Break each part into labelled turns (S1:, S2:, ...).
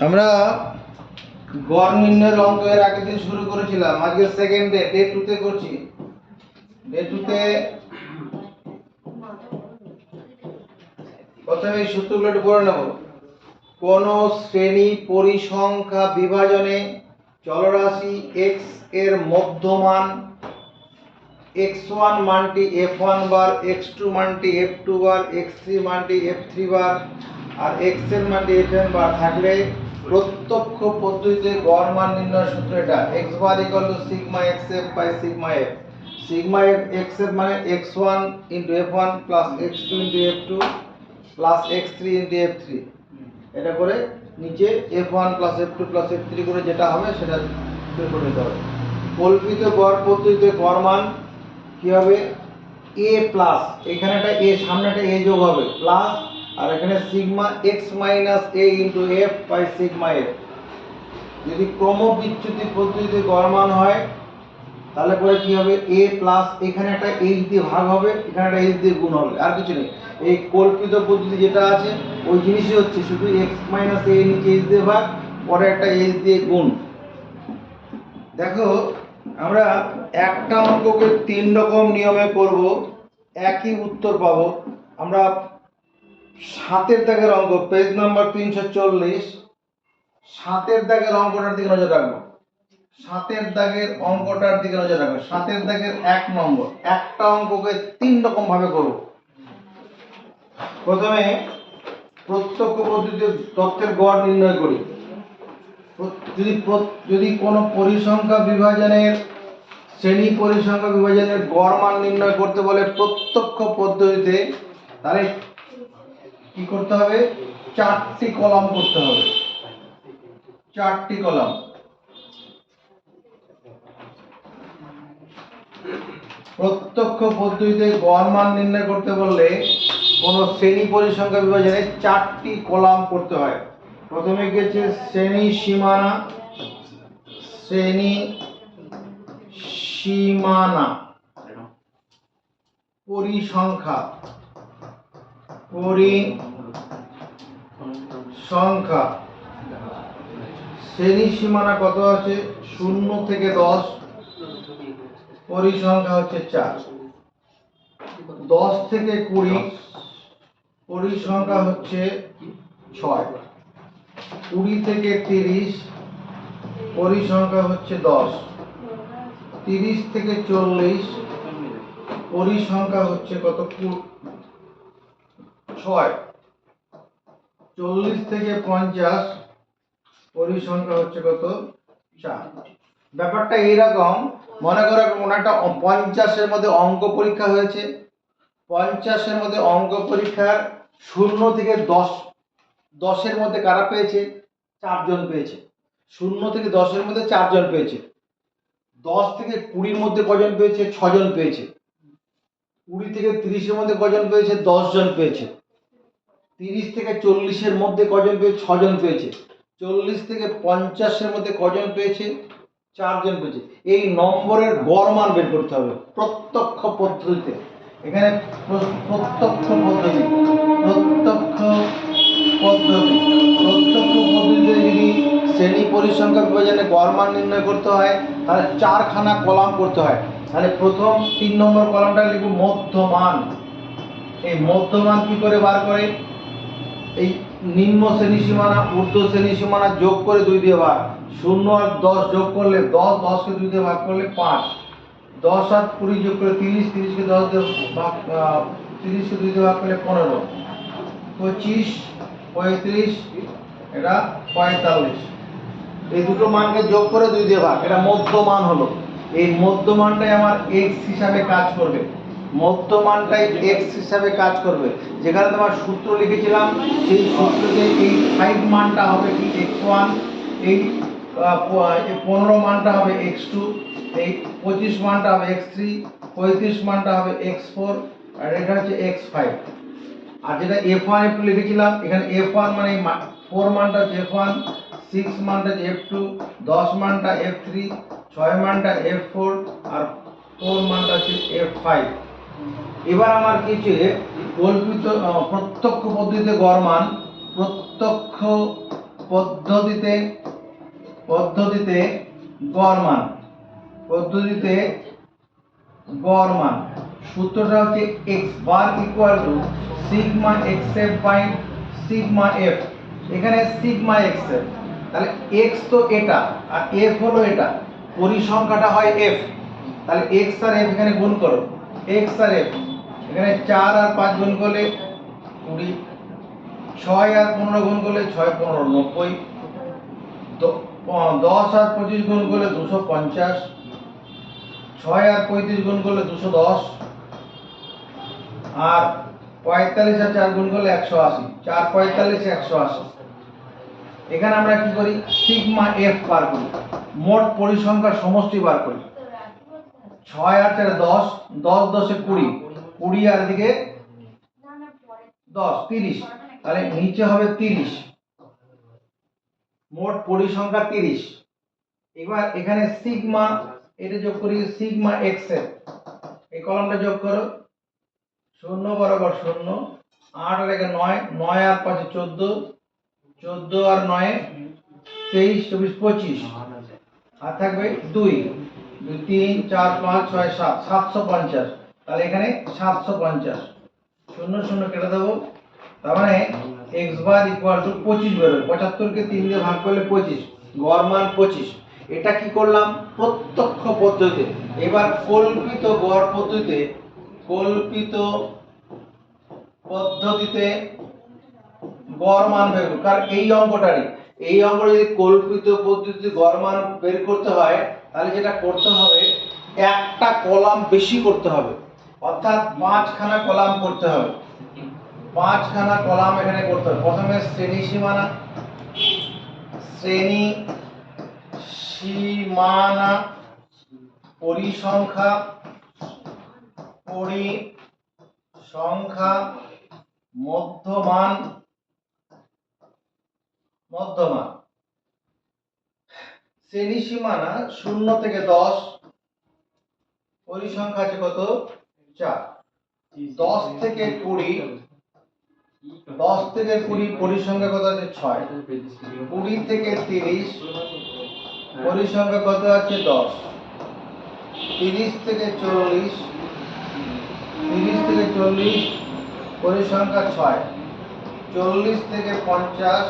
S1: আমরা গড় নির্ণয়ের অঙ্ক এর আগের দিন শুরু করেছিলাম, আজকে সেকেন্ড ডে 2 তে করছি। ডে 2 তে প্রথমে এই সূত্রগুলো একটু পড়ে নেব। কোন শ্রেণী পরিসংখ্যা বিভাজনে চলরাশি x এর মধ্যমান x1 মানটি f1 বার, x2 মানটি f2 বার, x3 মানটি f3 বার আর x এর মানটি fn বার থাকলে প্রত্যক্ষ পদ্ধতিতে গড় মান নির্ণয়ের সূত্র এটা x bar equal to sigma xf by sigma f। সিগমা xf মানে x1 into f1 plus x2 into f2 plus x3 into f3, এটা করে নিচে f1 plus f2 plus f3 করে যেটা হবে সেটা বের করে নিতে হবে। কল্পিত গড় পদ্ধতিতে গড় মান কি হবে? a প্লাস, এখানে একটা a সামনে একটা a যোগ হবে প্লাস, আর এখানে sigma x minus a into f by sigma f। যদি ক্রমবিচ্যুতি পদ্ধতিতে গড় মান হয় তাহলে পরে কি হবে? a প্লাস, এখানে একটা h দিয়ে ভাগ হবে, এখানে একটা h দিয়ে গুণ হবে, আর কিছু নেই। এই কল্পিত পদ্ধতি যেটা আছে ওই জিনিসই হচ্ছে, শুধু x মাইনাস a নিচে h দিয়ে ভাগ, পরে একটা h দিয়ে গুণ। দেখো আমরা একটা অঙ্ককে 3 রকম নিয়মে করব, একই উত্তর পাবো। আমরা 7 দাগের অঙ্ক, পেজ নাম্বার 340, 7 দাগের অঙ্কটার দিকে নজর রাখবো। 7 দাগের অঙ্কটার দিকে নজর রাখবো। 7 দাগের 1 নম্বর, একটা অঙ্ককে 3 রকম ভাবে করব। প্রথমে প্রত্যক্ষ পদ্ধতিতে তথ্যের গড় নির্ণয় করি। যদি কোনো পরিসংখ্যা বিভাজনের শ্রেণী পরিসংখ্যা বিভাজনের গড় মান নির্ণয় করতে বলে প্রত্যক্ষ পদ্ধতিতে, তাহলে কি করতে হবে? 4টি কলাম করতে হবে, 4টি কলাম। প্রত্যক্ষ পদ্ধতিতে গড় মান নির্ণয় করতে বললে কোন শ্রেণী পরিসংখ্যা বিভাজনে 4টি কলাম করতে হয়। প্রথমে গেছে শ্রেণী সীমানা, শ্রেণী সীমানা পরিসংখ্যা, পরিসংখ্যা। শ্রেণী সীমানা কত আছে? 0 থেকে 10, পরিসংখ্যা হচ্ছে 4। 10 থেকে 20, পরিসংখ্যা হচ্ছে 6। 20 থেকে 30, পরিসংখ্যা হচ্ছে 10। 30 থেকে 40, পরিসংখ্যা হচ্ছে কত? 6। 40 থেকে 50, পরিসংখ্যা হচ্ছে কত? 4। ব্যাপারটা এইরকম, মনে করো কোনো একটা 50-এর মধ্যে অঙ্ক পরীক্ষা হয়েছে। 50-এর মধ্যে অঙ্ক পরীক্ষার 0 থেকে 10, 10-এর মধ্যে কারা পেয়েছে? 4 জন পেয়েছে। 0 থেকে 10-এর মধ্যে 4 জন পেয়েছে। 10 থেকে 20-এর মধ্যে কজন পেয়েছে? 6 জন পেয়েছে। 20 থেকে 30-এর মধ্যে কজন পেয়েছে? 10 জন পেয়েছে। 30 থেকে 40-এর মধ্যে কজন পেয়েছে? 6 জন পেয়েছে। 40 থেকে 50-এর মধ্যে কজন পেয়েছে? 4 জন পেয়েছে। এই নম্বরের গড় মান বের করতে হবে প্রত্যক্ষ পদ্ধতিতে। এখানে প্রত্যক্ষ পদ্ধতি, প্রত্যক্ষ পদ্ধতিতে যদি শ্রেণী পরিসংখ্যা বিভাজনে গড় মান নির্ণয় করতে হয় তাহলে 4খানা কলাম করতে হয়। তাহলে প্রথম 3 নম্বর কলামটা লিখব মধ্যমান। এই মধ্যমান কি করে বার করে? এই নিম্ন শ্রেণী সীমানা ঊর্ধ্ব শ্রেণী সীমানা যোগ করে 2 দিয়ে ভাগ, 0 আর 10 যোগ করলে 10, 10কে 2 দিয়ে ভাগ করলে 5, 10 আর 20 যোগ করে 30, 30কে 10 দিয়ে ভাগ, 30কে 2 দিয়ে ভাগ করলে 15, 25, 35, এটা 45। এই দুটো মানকে যোগ করে 2 দিয়ে ভাগ, এটা মধ্যমান হলো। এই মধ্যমানটাই আমার x হিসাবে কাজ করবে, মধ্যমানটাই x হিসাবে কাজ করবে। যেখানে তোমার সূত্র লিখেছিলাম সেই সূত্রতে এই 5 মানটা হবে কি? x1, এই 15 মানটা হবে x2, এই 25 মানটা হবে x3, 35 মানটা হবে x4, আর এটা হচ্ছে x5। আর যেটা f1 f2 লিখেছিলাম, এখানে f1 মানে 4 মানটা হচ্ছে f1, 6 মানটা হচ্ছে f2, 10 মানটা f3, 6 মানটা f4 আর 4 মানটা হচ্ছে f5। এবার আমার কি হচ্ছে? কল্পিত প্রত্যক্ষ পদ্ধতিতে গড় মান, প্রত্যক্ষ পদ্ধতিতে পদ্ধতিতে গড় মান, পদ্ধতিতে গড় মান সূত্রটা হচ্ছে x bar equal to sigma xf by sigma f। এখানে সিগমা xf, তাহলে x তো এটা আর f হলো এটা, পরিসংখ্যাটা হয় f, তাহলে x আর f এখানে গুণ করো, x আর f এখানে 4 আর 5 গুণ করলে 20, 6 আর 15 গুণ করলে 6 15 90, তো 10 আর 25 গুণ করলে 250, 6 আর 35 গুণ করলে 210, আর 45 আর 4 গুণ করলে 180, 4 45 180। এখানে আমরা কি করি, সিগমা এফ বার করি, মোট পরিসংখ্যার সমষ্টি বার করি। 6 আর 4 10, 10 10 20, 20 আর এদিকে 10 30, তাহলে নিচে হবে 30, মোট পরিসংখ্যা 30। এবার এখানে সিগমা, এটা যোগ করি সিগমা এক্স এর, এই কলামটা যোগ করো, 0 বরাবর 0, 8 আর 9, 9 আর 5 14, 14 আর 9 23 24 25, আর থাকবে 2 2 3 4 5 6 7 750, তাহলে এখানে 750, 0 0 কেটে দেবো, তার মানে x বার ইকুয়াল টু 25 বেরোবে। 75 কে 3 দিয়ে ভাগ করলে 25, গড় মান 25। এটা কি করলাম, প্রত্যক্ষ পদ্ধতিতে। এবার কল্পিত গড় পদ্ধতিতে, কল্পিত পদ্ধতিতে গড় মান বের করব, কারণ এই অঙ্কটারই, এই অঙ্কটা যদি কল্পিত পদ্ধতিতে গড় মান বের করতে হয়, তাহলে যেটা করতে হবে, একটা কলাম বেশি করতে হবে, অর্থাৎ 5খানা কলাম করতে হবে, 5খানা কলাম এখানে করতে হবে। প্রথমে শ্রেণী সীমানা, শ্রেণী সীমানা, পরিসংখ্যা, পরিসংখ্যা, মধ্যমান, মধ্যমান। শ্রেণী সীমানা 0 থেকে 10, পরিসংখ্যা আছে কত 4, 10 থেকে 20, 10 থেকে 20 পরিসংখ্যা কত আছে 6, 20 থেকে 30 পরিসংখ্যা কত আছে 10, 30 থেকে 40, 30 থেকে 40 পরিসংখ্যা 6, 40 থেকে 50,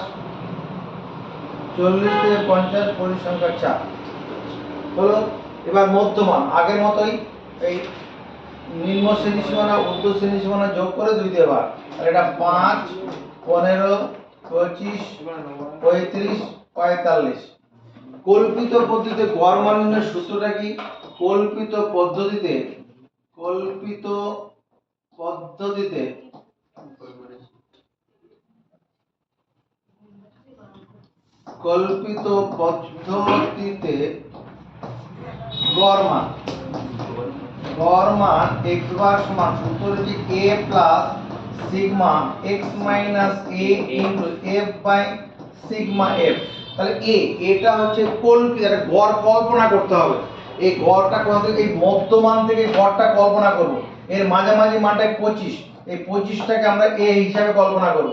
S1: 40 থেকে 50 পরিসংখ্যা 4 হলো। এবার মধ্যমান আগের মতোই, এই নিম্ন শ্রেণী সীমানা ঊর্ধ্ব শ্রেণী সীমানা যোগ করে 2 দিয়ে ভাগ, আর এটা 5 15 25 35 45। কল্পিত পদ্ধতিতে গড় মান নির্ণয়ের সূত্রটা কি, কল্পিত পদ্ধতিতে, কল্পিত পদ্ধতিতে কল্পিত পদ্ধতিতে গড় মান, গড় মান x বার সমান সূত্র হচ্ছে a plus sigma x minus a into f by sigma f। তাহলে a, এটা হচ্ছে কল্পিত, এটা গড় কল্পনা করতে হবে। এই গড়টা কোথা থেকে, এই মধ্যমান থেকে গড়টা কল্পনা করব। এর মাঝামাঝি মানটা 25, এই 25টাকে আমরা a হিসাবে কল্পনা করব।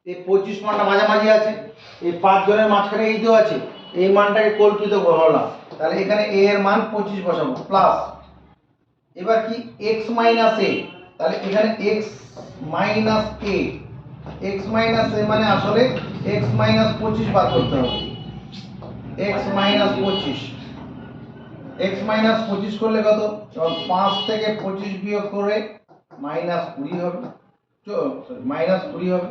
S1: এই 25 মানটা মাঝামাঝি আছে, এই 5 জনের মাঝখানে এই তো আছে, এই মানটাকে কল্পিত করলাম, তাহলে এখানে a এর মান 25 বসাবো প্লাস, এবার কি x মাইনাস a, তাহলে এখানে x minus a, x minus a মানে আসলে x মাইনাস 25 বার করতে হবে, x মাইনাস 25, x মাইনাস 25 করলে কত, 5 থেকে 25 বিয়োগ করে মাইনাস 20 হবে, মাইনাস 20 হবে,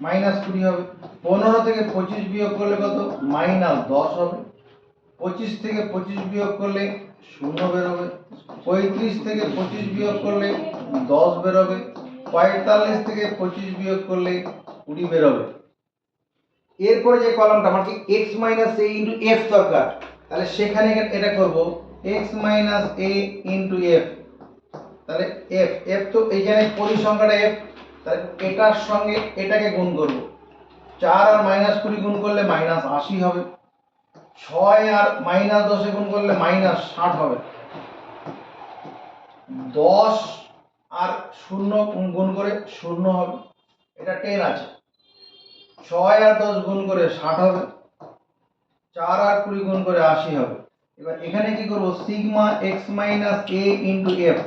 S1: মাইনাস 20 হবে। 15 থেকে 25 বিয়োগ করলে কত, মাইনাস 10 হবে। 25 থেকে 25 বিয়োগ করলে 0 বেরোবে। 35 থেকে 25 বিয়োগ করলে 10 বেরোবে। 45 থেকে 25 বিয়োগ করলে 20 বেরোবে। এরপরে যে কলামটা আমার কি x minus a into f দরকার, তাহলে সেখানে এটা করব x minus a into f, তাহলে f, f তো এইখানে পরিসংখ্যাটা f, তাহলে এটার সঙ্গে এটাকে গুণ করব, 4 আর মাইনাস 20 গুণ করলে মাইনাস 80 হবে, 6 আর মাইনাস 10 গুণ করলে মাইনাস 60 হবে, 10 আর 0 গুণ করে 0 হবে, এটা 10 আছে। 6 আর 10 গুণ করে 60 হবে, 4 আর 20 গুণ করে 80 হবে। এবার এখানে কি করব, sigma x minus a into f।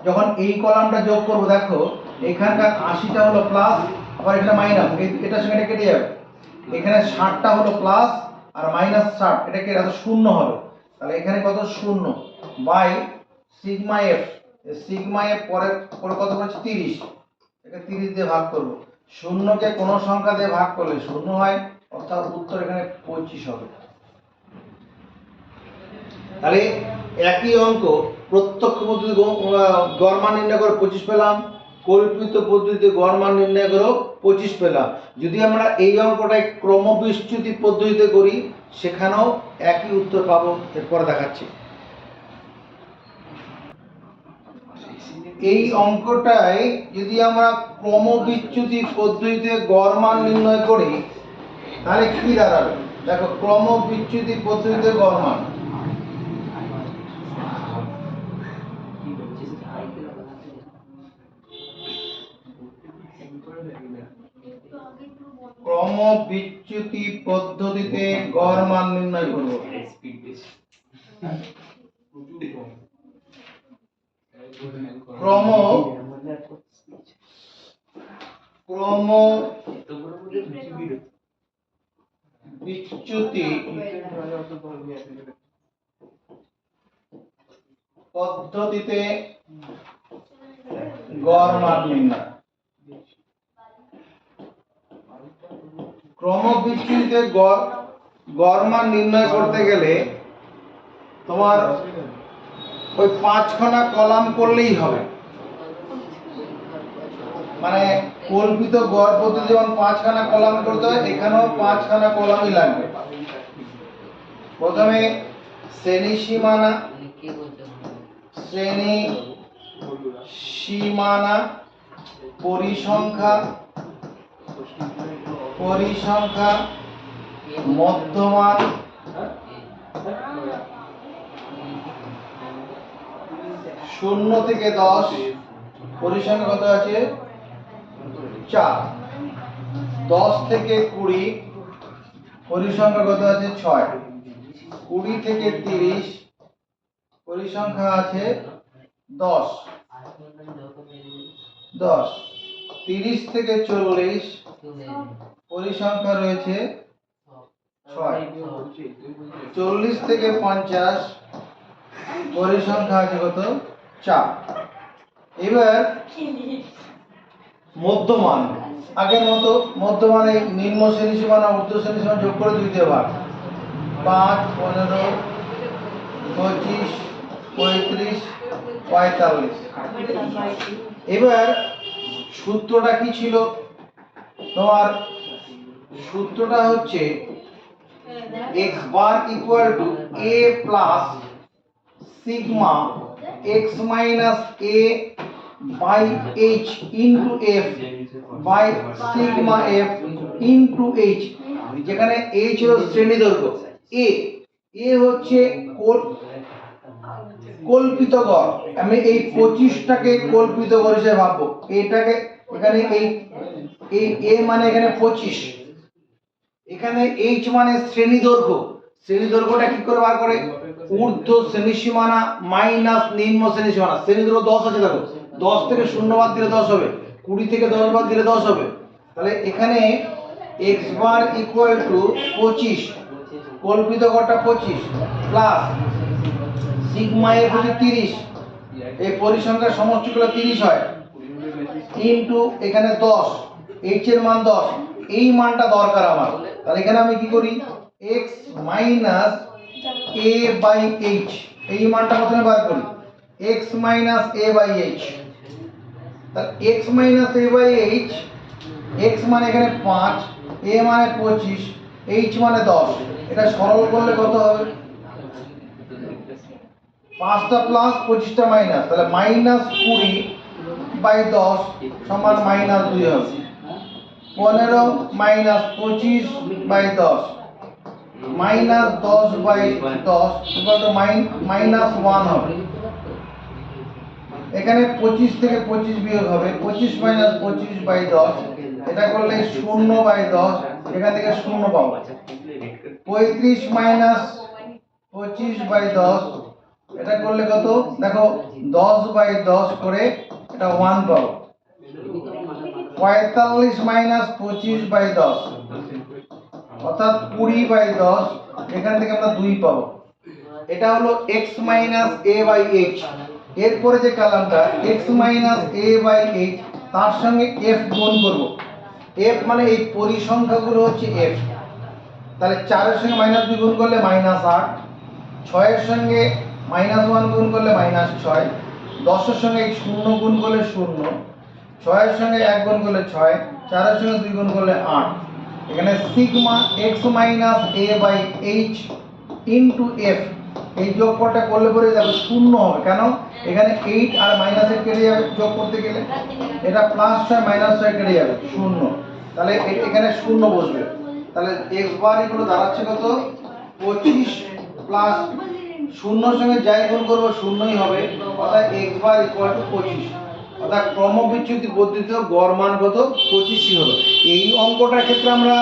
S1: যখন এই কলামটা যোগ করব, দেখো এখানকার 80টা হলো প্লাস, আবার এটা মাইনাস, এটার সঙ্গে এটা কেটে যাবে। এখানে 60টা হলো প্লাস আর মাইনাস 60, এটা কেটে এটা শূন্য হবে। তাহলে এখানে কত, শূন্য by sigma f। Sigma f পরে পরে কত বলছে 30, একে 30 দিয়ে ভাগ করব। শূন্যকে কোন সংখ্যা দিয়ে ভাগ করলে শূন্য হয়, অর্থাৎ উত্তর এখানে 25 হবে। তাহলে একই অঙ্ক প্রত্যক্ষ পদ্ধতিতে গড় মান নির্ণয় করে 25 পেলাম, কল্পিত পদ্ধতিতে গড় মান নির্ণয় করে 25 পেলাম। যদি আমরা এই অঙ্কটাই ক্রমবিচ্যুতি পদ্ধতিতে করি, সেখানেও একই উত্তর পাবো। এরপরে দেখাচ্ছি। এই অঙ্কটাই যদি আমরা ক্রমবিচ্যুতি পদ্ধতিতে গড় মান নির্ণয় করি, তাহলে কি দাঁড়াবে? দেখো, ক্রমবিচ্যুতি পদ্ধতিতে গড় মান, ক্রমবিচ্যুতি পদ্ধতিতে গড় মান নির্ণয় করব। ক্রমবিচ্যুতি পদ্ধতিতে গড় মান নির্ণয়। ক্রমবিচ্যুতিতে গড় মান নির্ণয় করতে গেলে তোমার ওই 5খানা কলাম করলেই হবে। মানে কল্পিত গড় পদ্ধতি যেমন 5খানা কলাম করতে হয়, এখানেও 5খানা কলামই লাগবে। প্রথমে শ্রেণী সীমানা, পরিসংখ্যা, মধ্যমান, শূন্য থেকে 10, পরিসংখ্যা কত আছে 4, 10 থেকে 20, পরিসংখ্যা কত আছে 6, 20 থেকে 30, পরিসংখ্যা আছে 10, 30 থেকে 40, পরিসংখ্যা রয়েছে 6, 40 থেকে 50, পরিসংখ্যা আছে কত 4। এবার মধ্যমান, আগের মতো মধ্যমানে নিম্ন শ্রেণী সীমানা ঊর্ধ্ব শ্রেণী সীমানা যোগ করে 2 দিয়ে ভাগ, 5, 15, 25, 35, 45। এবার সূত্রটা কি ছিল তোমার? সূত্রটা হচ্ছে x bar equal to a plus sigma x minus a by h into f by sigma f into h, যেখানে h হলো শ্রেণী দৈর্ঘ্য, a হচ্ছে কল্পিত গড়। আমি এই 25টাকে কল্পিত গড় হিসেবে ভাববো। এটাকে এখানে এই a মানে এখানে 25, এখানে h মানে শ্রেণী দৈর্ঘ্য। শ্রেণী দৈর্ঘ্যটা কি করে বার করে? ঊর্ধ্ব শ্রেণী সীমানা মাইনাস নিম্ন শ্রেণী সীমানা। শ্রেণী দৈর্ঘ্য 10 আছে, দেখো 10 থেকে 0 বাদ দিলে 10 হবে, 20 থেকে 10 বাদ দিলে 10 হবে। তাহলে এখানে x বার ইকুয়াল টু 25, কল্পিত গড়টা 25 প্লাস সিগমা f হচ্ছে 30, এই পরিসংখ্যার সমষ্টিগুলো 30 হয়, ইনটু এখানে 10, h এর মান 10, এই মানটা দরকার আমার। তাহলে এখানে আমি কি করি, x minus a by h, এই মানটা প্রথমে বার করি, x minus a by h। তাহলে x minus a by h, x মানে এখানে 5, a মানে 25, h মানে 10, এটা সরল করলে কত হবে? 5টা প্লাস 25টা মাইনাস, তাহলে মাইনাস 20 বাই 10 সমান মাইনাস 2 হবে। 15 minus 25 by 10 minus 10 by 10 equal to minus 1 হবে। এখানে 25 থেকে 25 বিয়োগ হবে, 25 মাইনাস 25 বাই 10 এটা করলে 0/10, এখান থেকে 0 পাবো। 35 মাইনাস 25/10, এটা করলে কত দেখো 10/10 করে এটা 1 পাবো। 45 মাইনাস 25/10 অর্থাৎ 20/10, এখান থেকে আমরা 2 পাবো। এটা হলো x মাইনাস a/h। এরপরে যে কলামটা x মাইনাস a/h, তার সঙ্গে f গুণ করব। f মানে এই পরিসংখ্যাগুলো হচ্ছে f। তাহলে 4 এর সঙ্গে -2 গুণ করলে -8, 6 এর সঙ্গে -1 গুণ করলে -6, 10 এর সঙ্গে 0 গুণ করলে 0, 6 এর সঙ্গে 1 গুণ করলে 6, 4 এর সঙ্গে 2 গুণ করলে 8। এখানে sigma x minus a/h into f, এই যোগফলটা করলে পরে যাবে 0 হবে। কেন? এখানে 8 আর -8 কেটে যাবে যোগ করতে গেলে, এটা +6 -6 কেটে যাবে 0। তাহলে এখানে 0 বসবে। তাহলে x বার এগুলো দাঁড়াচ্ছে কত 25 প্লাস 0 এর সঙ্গে যাই গুণ করব 0ই হবে, অর্থাৎ x বার ইকুয়াল টু 25। অর্থাৎ ক্রমবিচ্যুতি পদ্ধতিতে গড় মান কত 25ই হলো। এই অঙ্কটার ক্ষেত্রে আমরা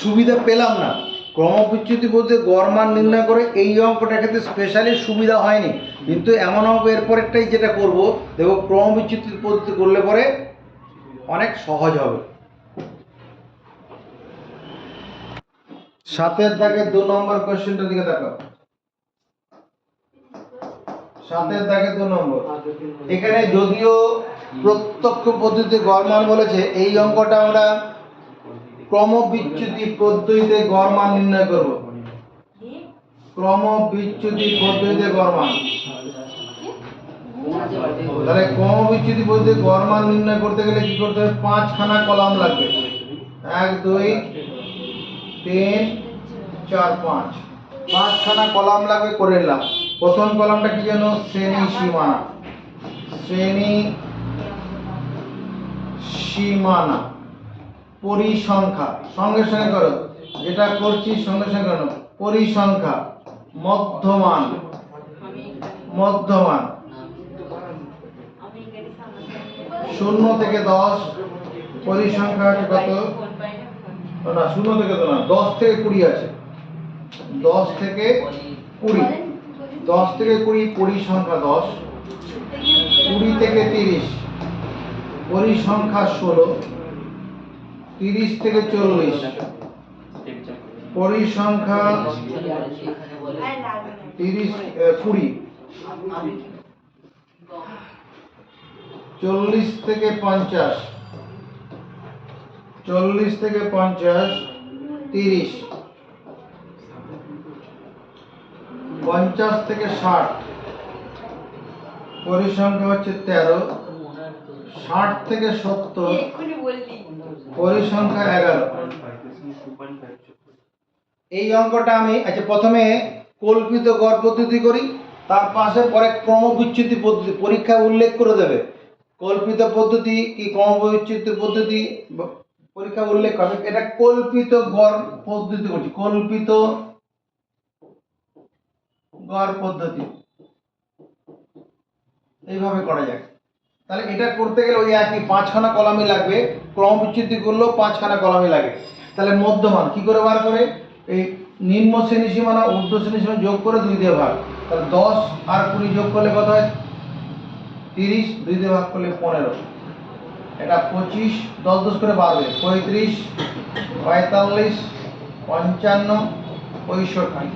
S1: সুবিধা পেলাম না। ক্রমবিচ্যুতি পদ্ধতিতে গড় মান নির্ণয় করে এই অঙ্কটার ক্ষেত্রে স্পেশালি সুবিধা হয়নি, কিন্তু এমন অঙ্ক এরপরেরটাই যেটা করব দেখো ক্রমবিচ্যুতি পদ্ধতি করলে পরে অনেক সহজ হবে। 7 দাগের 2 নম্বর কোশ্চেনটার দিকে তাকাও। 7 দাগের 2 নম্বর। এখানে যদিও প্রত্যক্ষ পদ্ধতিতে গড় মান বলেছে, এই অঙ্কটা আমরা ক্রমবিচ্যুতি পদ্ধতিতে গড় মান নির্ণয় করব। ক্রমবিচ্যুতি পদ্ধতিতে গড় মান। তাহলে ক্রমবিচ্যুতি পদ্ধতিতে গড় মান নির্ণয় করতে গেলে কি করতে হবে? 5খানা কলাম লাগবে। 1 2 3 4 5, 5খানা কলাম লাগবে করে নিলাম। প্রথম কলামটা কি জানো? শ্রেণী সীমানা। শ্রেণী সীমানা। পরিসংখ্যা, সঙ্গে সঙ্গে করো, যেটা করছি সঙ্গে সঙ্গে করো। পরিসংখ্যা। মধ্যমান। মধ্যমান 0 থেকে 10। পরিসংখ্যা আছে কত? না 0 থেকে তো না, 10 থেকে 20 আছে। 10 থেকে 20, 10 থেকে 20 পরিসংখ্যা 10। 20 থেকে 30 পরিসংখ্যা 16। 30 থেকে 40 পরিসংখ্যা 20। 40 থেকে 50, 40 থেকে 50 30। 50 থেকে 60 পরিসংখ্যা হচ্ছে 13। 60 থেকে 70 পরিসংখ্যা 11। এই অঙ্কটা আমি প্রথমে কল্পিত গড় পদ্ধতি করি, তার পাশে পরে ক্রমবিচ্যুতি পদ্ধতি পরীক্ষা উল্লেখ করে দেবে। কল্পিত পদ্ধতি কি ক্রমবিচ্যুতি পদ্ধতি পরীক্ষা উল্লেখ করবে। এটা কল্পিত গড় পদ্ধতি করছি, কল্পিত গড় পদ্ধতি এইভাবে করা যায়। তাহলে এটা করতে গেলে ওই একই 5খানা কলামই লাগবে, ক্রমবিচ্যুতি করলেও 5খানা কলামই লাগে। তাহলে মধ্যমান কি করে বার করে? এই নিম্ন শ্রেণী সীমানা ঊর্ধ্ব শ্রেণী সীমানা যোগ করে 2 দিয়ে ভাগ। তাহলে 10 আর 20 যোগ করলে কত হয়? 30, 2 দিয়ে ভাগ করলে 15। এটা 25, 10 10 করে বাড়বে। 35 45 55 65।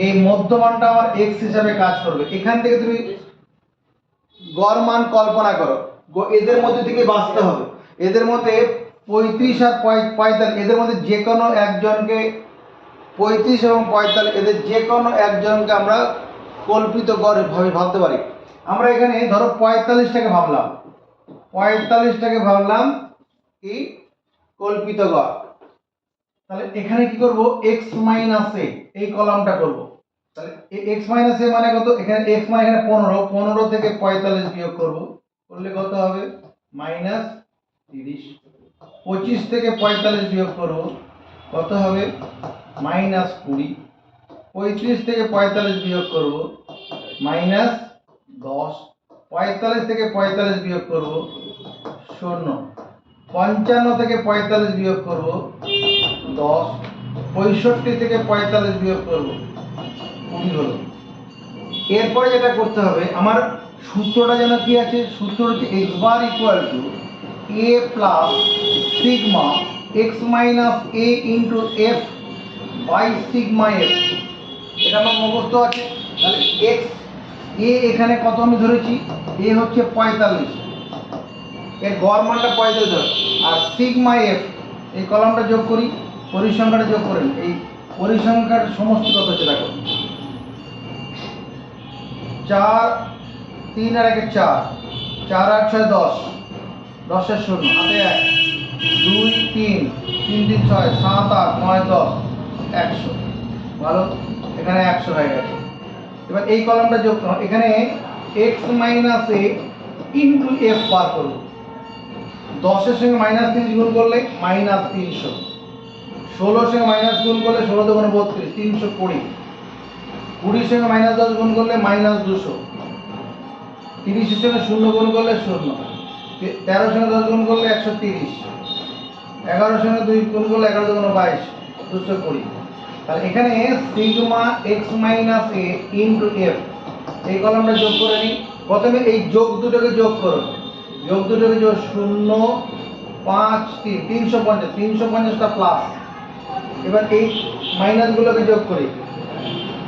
S1: এই মধ্যমানটা আমার x হিসাবে কাজ করবে। এখান থেকে তুমি গড় মান কল্পনা করো, এদের মধ্যে থেকে বাঁচতে হবে। এদের মধ্যে 35 আর 45, এদের মধ্যে যে কোনো একজনকে, 35 এবং 45 এদের যে কোনো একজনকে আমরা কল্পিত গড় ভাবতে পারি। আমরা এখানে ধরো 45টাকে ভাবলাম, 45টাকে ভাবলাম কি কল্পিত গড়। তাহলে এখানে কি করব? x মাইনাস a, এই কলামটা করব। তাহলে x মাইনাস a মানে কত? এখানে x মানে এখানে 15, 15 থেকে 45 বিয়োগ করব, করলে কত হবে? মাইনাস 30। 25 থেকে 45 বিয়োগ করব, কত হবে? মাইনাস 20। 35 থেকে 45 বিয়োগ করব, মাইনাস 10। 45 থেকে 45 বিয়োগ করব, 0। 55 থেকে 45 বিয়োগ করব 10, 65 থেকে 45 বিয়োগ করব 20 হলো। এরপরে যেটা করতে হবে, আমার সূত্রটা যেন কি আছে, সূত্র হচ্ছে x bar equal to a plus sigma x minus a into F by sigma F. এটা আমার মুখস্থ আছে। তাহলে x a এখানে কত আমি ধরেছি, a হচ্ছে 45, এর গড় মানটা 45 ধর, আর সিগমা এফ এই কলামটা যোগ করি, পরিসংখ্যাটা যোগ করেন, এই পরিসংখ্যার সমষ্টি কত হচ্ছে দেখো, 4 3 আর 1 4, 4 8 6 10, 10 এর শূন্য হাতে 1, 2 3 3 3 6 7 8 9 10, 100। ভালো, এখানে 100 হয়ে গেছে। এবার এই কলামটা যোগ করো, এখানে x minus a into F bar করবো। 10 এর সঙ্গে মাইনাস 30 গুণ করলে মাইনাস 300, 16 এর সঙ্গে মাইনাস গুণ করলে 16 দুগুণে 32, 320, 20 এর সঙ্গে মাইনাস 10 গুণ করলে মাইনাস 200, 30 এর সঙ্গে 0 গুণ করলে 0, 13 এর সঙ্গে 10 গুণ করলে 130, 11 এর সঙ্গে 2 গুণ করলে 11 দুগুণে 22, 220। তাহলে এখানে sigma x minus a into F এই কলামটা যোগ করে নিই। প্রথমে এই যোগ দুটোকে যোগ করো, যোগ দুটোকে যোগ 0 5 3 350, 350টা প্লাস। এবার এই মাইনাসগুলোকে যোগ করি,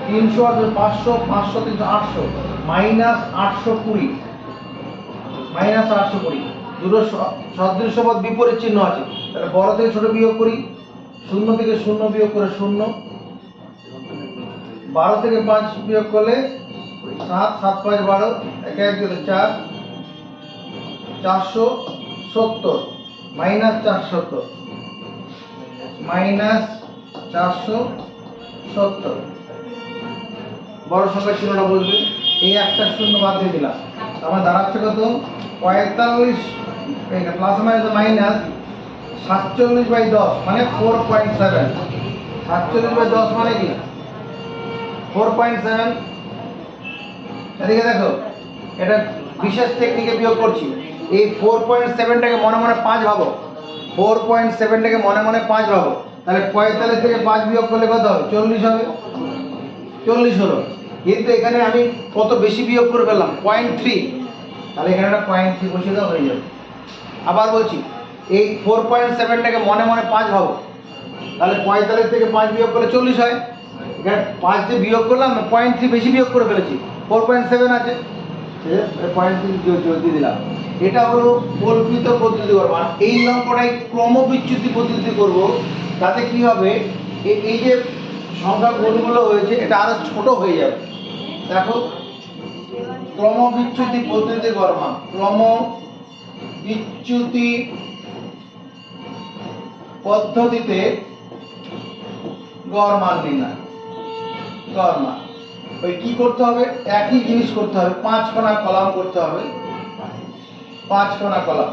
S1: 300 আর 500, 500 300 800, মাইনাস 820, মাইনাস 820। দুটো সদৃশ্য পদ বিপরীত চিহ্ন আছে, তাহলে বড় থেকে ছোট বিয়োগ করি, 0 থেকে 0 বিয়োগ করে 0, 12 থেকে 5 বিয়োগ করলে 7, 7 5 12, 1 1 2 4, 470, মাইনাস 470, মাইনাস 470। বড় সংখ্যা চিহ্নটা বলবে, এই একটা শূন্য বাদ দিয়ে দিলাম, আমার দাঁড়াচ্ছে কত 45, প্লাস মাইনাস মাইনাস 47/10 মানে 4.7, 47/10 মানে কি 4.7। এদিকে দেখো, এটা বিশেষ টেকনিকে বিয়োগ করছি। এই 4.7টাকে মনে মনে 5 ভাবো, 4.7টাকে মনে মনে 5 ভাবো, তাহলে 45 থেকে 5 বিয়োগ করলে কত হবে, 40 হবে, 40 হলো। কিন্তু এখানে আমি কত বেশি বিয়োগ করে ফেললাম 0.3, তাহলে এখানে একটা 0.3 বসিয়ে দেওয়া হয়ে যাবে। আবার বলছি, এই 4.7টাকে মনে মনে 5 ভাবো, তাহলে 45 থেকে 5 বিয়োগ করলে 40 হয়। এখানে 5 দিয়ে বিয়োগ করলাম, 0.3 বেশি বিয়োগ করে ফেলেছি, 4.7 আছে, 0.3 যোগ দিয়ে দিলাম। এটা হলো কল্পিত পদ্ধতি করবো। আর এই অঙ্কটাই ক্রমবিচ্যুতি পদ্ধতি করব, তাতে কি হবে, এই যে সংখ্যা গুণগুলো হয়েছে এটা আরো ছোট হয়ে যাবে। দেখো, ক্রমবিচ্যুতি পদ্ধতি করবা, ক্রমবিচ্যুতি পদ্ধতিতে গড় মান নির্ণয়, গড় মান। ওই কি করতে হবে, একই জিনিস করতে হবে, 5 কোণা কলাম করতে হবে, 5 কোণা কলাম।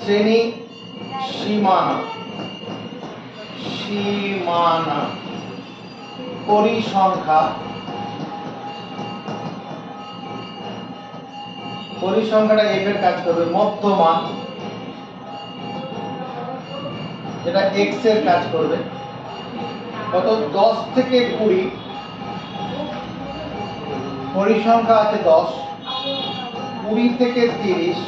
S1: শ্রেণী সীমানা, সীমানা, পরিসংখ্যা, পরিসংখ্যাটা এফ এর কাজ করবে, মধ্যমান যেটা এক্স এর কাজ করবে, কত 10 থেকে 20, পরিসংখ্যা আছে 10, 20 থেকে 30,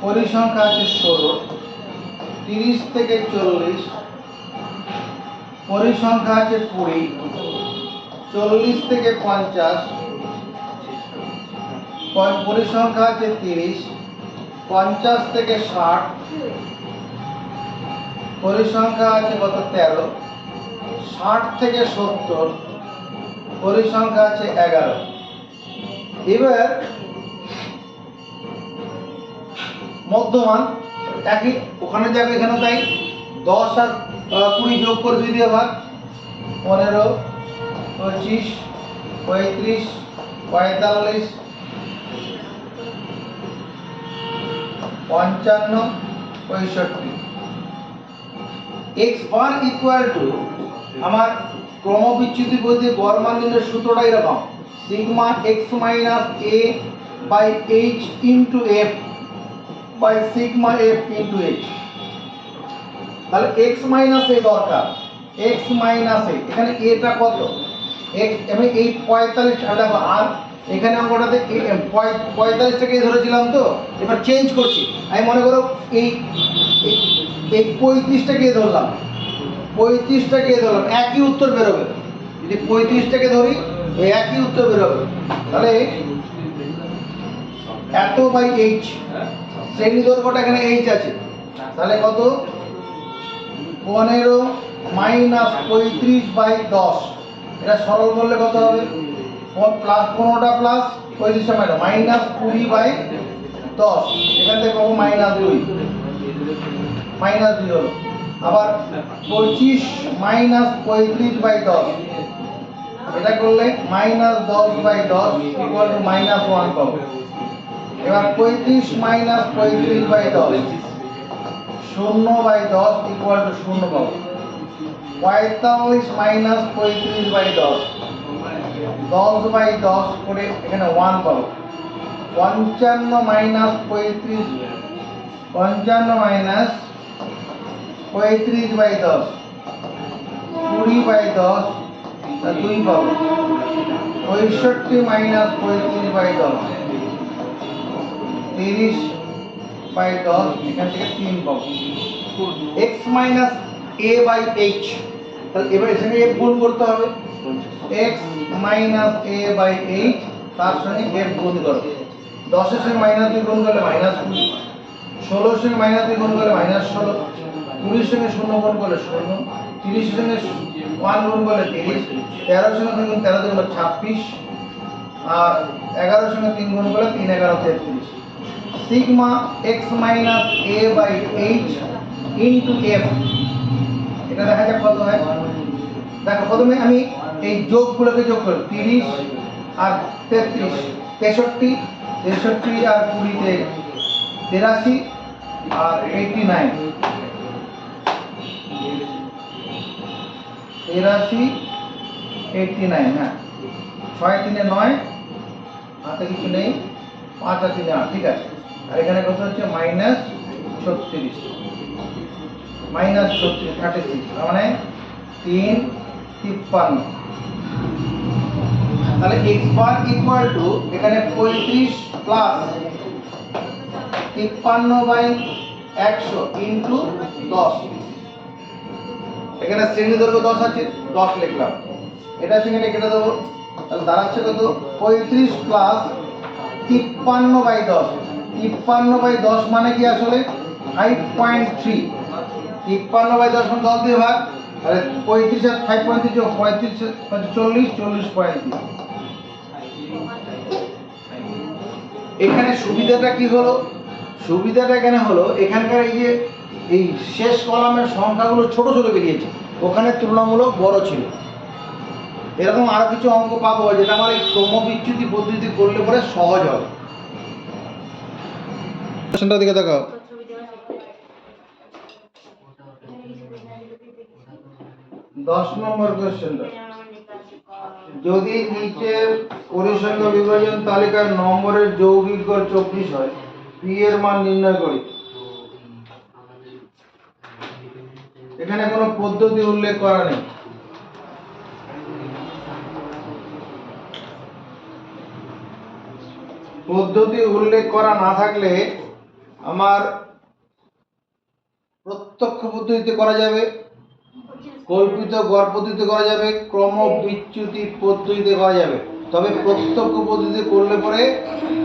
S1: পরিসংখ্যা আছে 16, 30 থেকে 40, পরিসংখ্যা আছে 20, 40 থেকে 50, পরিসংখ্যা আছে 30, 50 থেকে 60, পরিসংখ্যা আছে কত 13, 60 থেকে 70, পরিসংখ্যা আছে 11। এবার মধ্যমান একই, ওখানে যাবে এখানে তাই, 10 আর 20 যোগ করে 2 দিয়ে ভাগ, 15, 25, 35, 45, 55, 65। x বার ইকুয়াল টু, আমার ক্রমবিচ্যুতি পদ্ধতি গড় মান নির্ণয়ের সূত্রটা এরকম, sigma x minus a by h into f by sigma F into H. তাহলে এক্স মাইনাস এ দরকার, এক্স মাইনাস এ, এখানে এটা কত, এক্স আমি এই 45 দেখো, আর এখানে অঙ্কটাতে 45টাকে ধরেছিলাম, তো এবার চেঞ্জ করছি, আমি মনে করো এই এই 35টাকে ধরলাম, 35টাকে ধরলাম, একই উত্তর বেরোবে। যদি 35টাকে ধরি ওই একই উত্তর বেরোবে। তাহলে এত বাই এইচ, শ্রেণী দৈর্ঘ্যটা এখানে এইচ আছে, তাহলে কত 15 মাইনাস 35 বাই 10, এটা সরল করলে কত হবে, প্লাস 15টা প্লাস 35টা মাইনাস 20 বাই 10, এখান থেকে পাবো -2, -2 হলো। আবার 25 মাইনাস 35 বাই 10, এটা করলে -10 বাই 10 ইকুয়াল টু -1 পাবো। এবার 35 minus 35 by 10, 0 by 10 equal to 0 পাবো। 45 মাইনাস 35 বাই 10, 10 বাই 10 করে এখানে 1 পাবো। 55 মাইনাস 35, 55 মাইনাস 35 বাই 10, 20 বাই 10, 2 পাবো। 65 মাইনাস 35 বাই 10, 30 বাই 10, এখান থেকে 3 পাবো। X minus A by H, তাহলে এবার এর সঙ্গে এফ গুণ করতে হবে। X minus A by H, তার সঙ্গে এফ গুণ করো। 10 এর সঙ্গে -2 গুণ করলে -20, 16 এর সঙ্গে -2 গুণ করলে -16, 20 এর সঙ্গে 0 গুণ করলে 0, 30 এর সঙ্গে 1 গুণ করলে 30, 13 এর সঙ্গে 3 গুণ 13 গুণ 26, আর 11 এর সঙ্গে 3 গুণ করলে 3 11 33। Sigma X minus A by H into F, এটা দেখা যাক কত হয়। দেখো প্রথমে আমি এই যোগগুলোকে যোগ করি, 30 আর 33, 63, 63 আর 20 তে 83 আর 89, 83 89, হ্যাঁ 6 3 9, হাতে কিছু নেই, 5 আর 3 8, ঠিক আছে। আর এখানে কত হচ্ছে -36, -36 মানে 3 53। তাহলে x বার ইকুয়াল টু এখানে 35 প্লাস 53 বাই 100 ইনটু 10, এখানে শ্রেণী দৈর্ঘ্য 10 আছে, 10 লিখলাম, এটা সেখানে কেটে দেবো, তাহলে দাঁড়াচ্ছে কত 35 প্লাস 53 বাই 10, 53 বাই 10 মানে কি আসলে 5.3, 53 বাই 10 মানে 10 দিয়ে ভাগ, তাহলে 35 আর 5.3 যোগ 35 40, 40.3। এখানে সুবিধাটা কি হলো, সুবিধাটা এখানে হলো এখানকার এই যে এই শেষ কলামের সংখ্যাগুলো ছোট ছোট বেরিয়েছে, ওখানে তুলনামূলক বড় ছিল। এরকম আরো কিছু অঙ্ক পাবো যেটা আমার এই ক্রমবিচ্যুতি পদ্ধতি করলে পরে সহজ হবে। কোশ্চেনটার দিকে তাকাও। দশ নম্বর কোশ্চেনটা, যদি নিচের পরিসংখ্যা বিভাজন তালিকার নম্বরের যৌগিক গড় 24 হয়, পি এর মান নির্ণয় করি। এখানে কোনো পদ্ধতি উল্লেখ করা নেই, পদ্ধতি উল্লেখ করা না থাকলে আমার প্রত্যক্ষ পদ্ধতিতে করা যাবে, কল্পিত গড় পদ্ধতিতে করা যাবে, ক্রমবিচ্যুতি পদ্ধতিতে করা যাবে। তবে প্রত্যক্ষ পদ্ধতিতে করলে পরে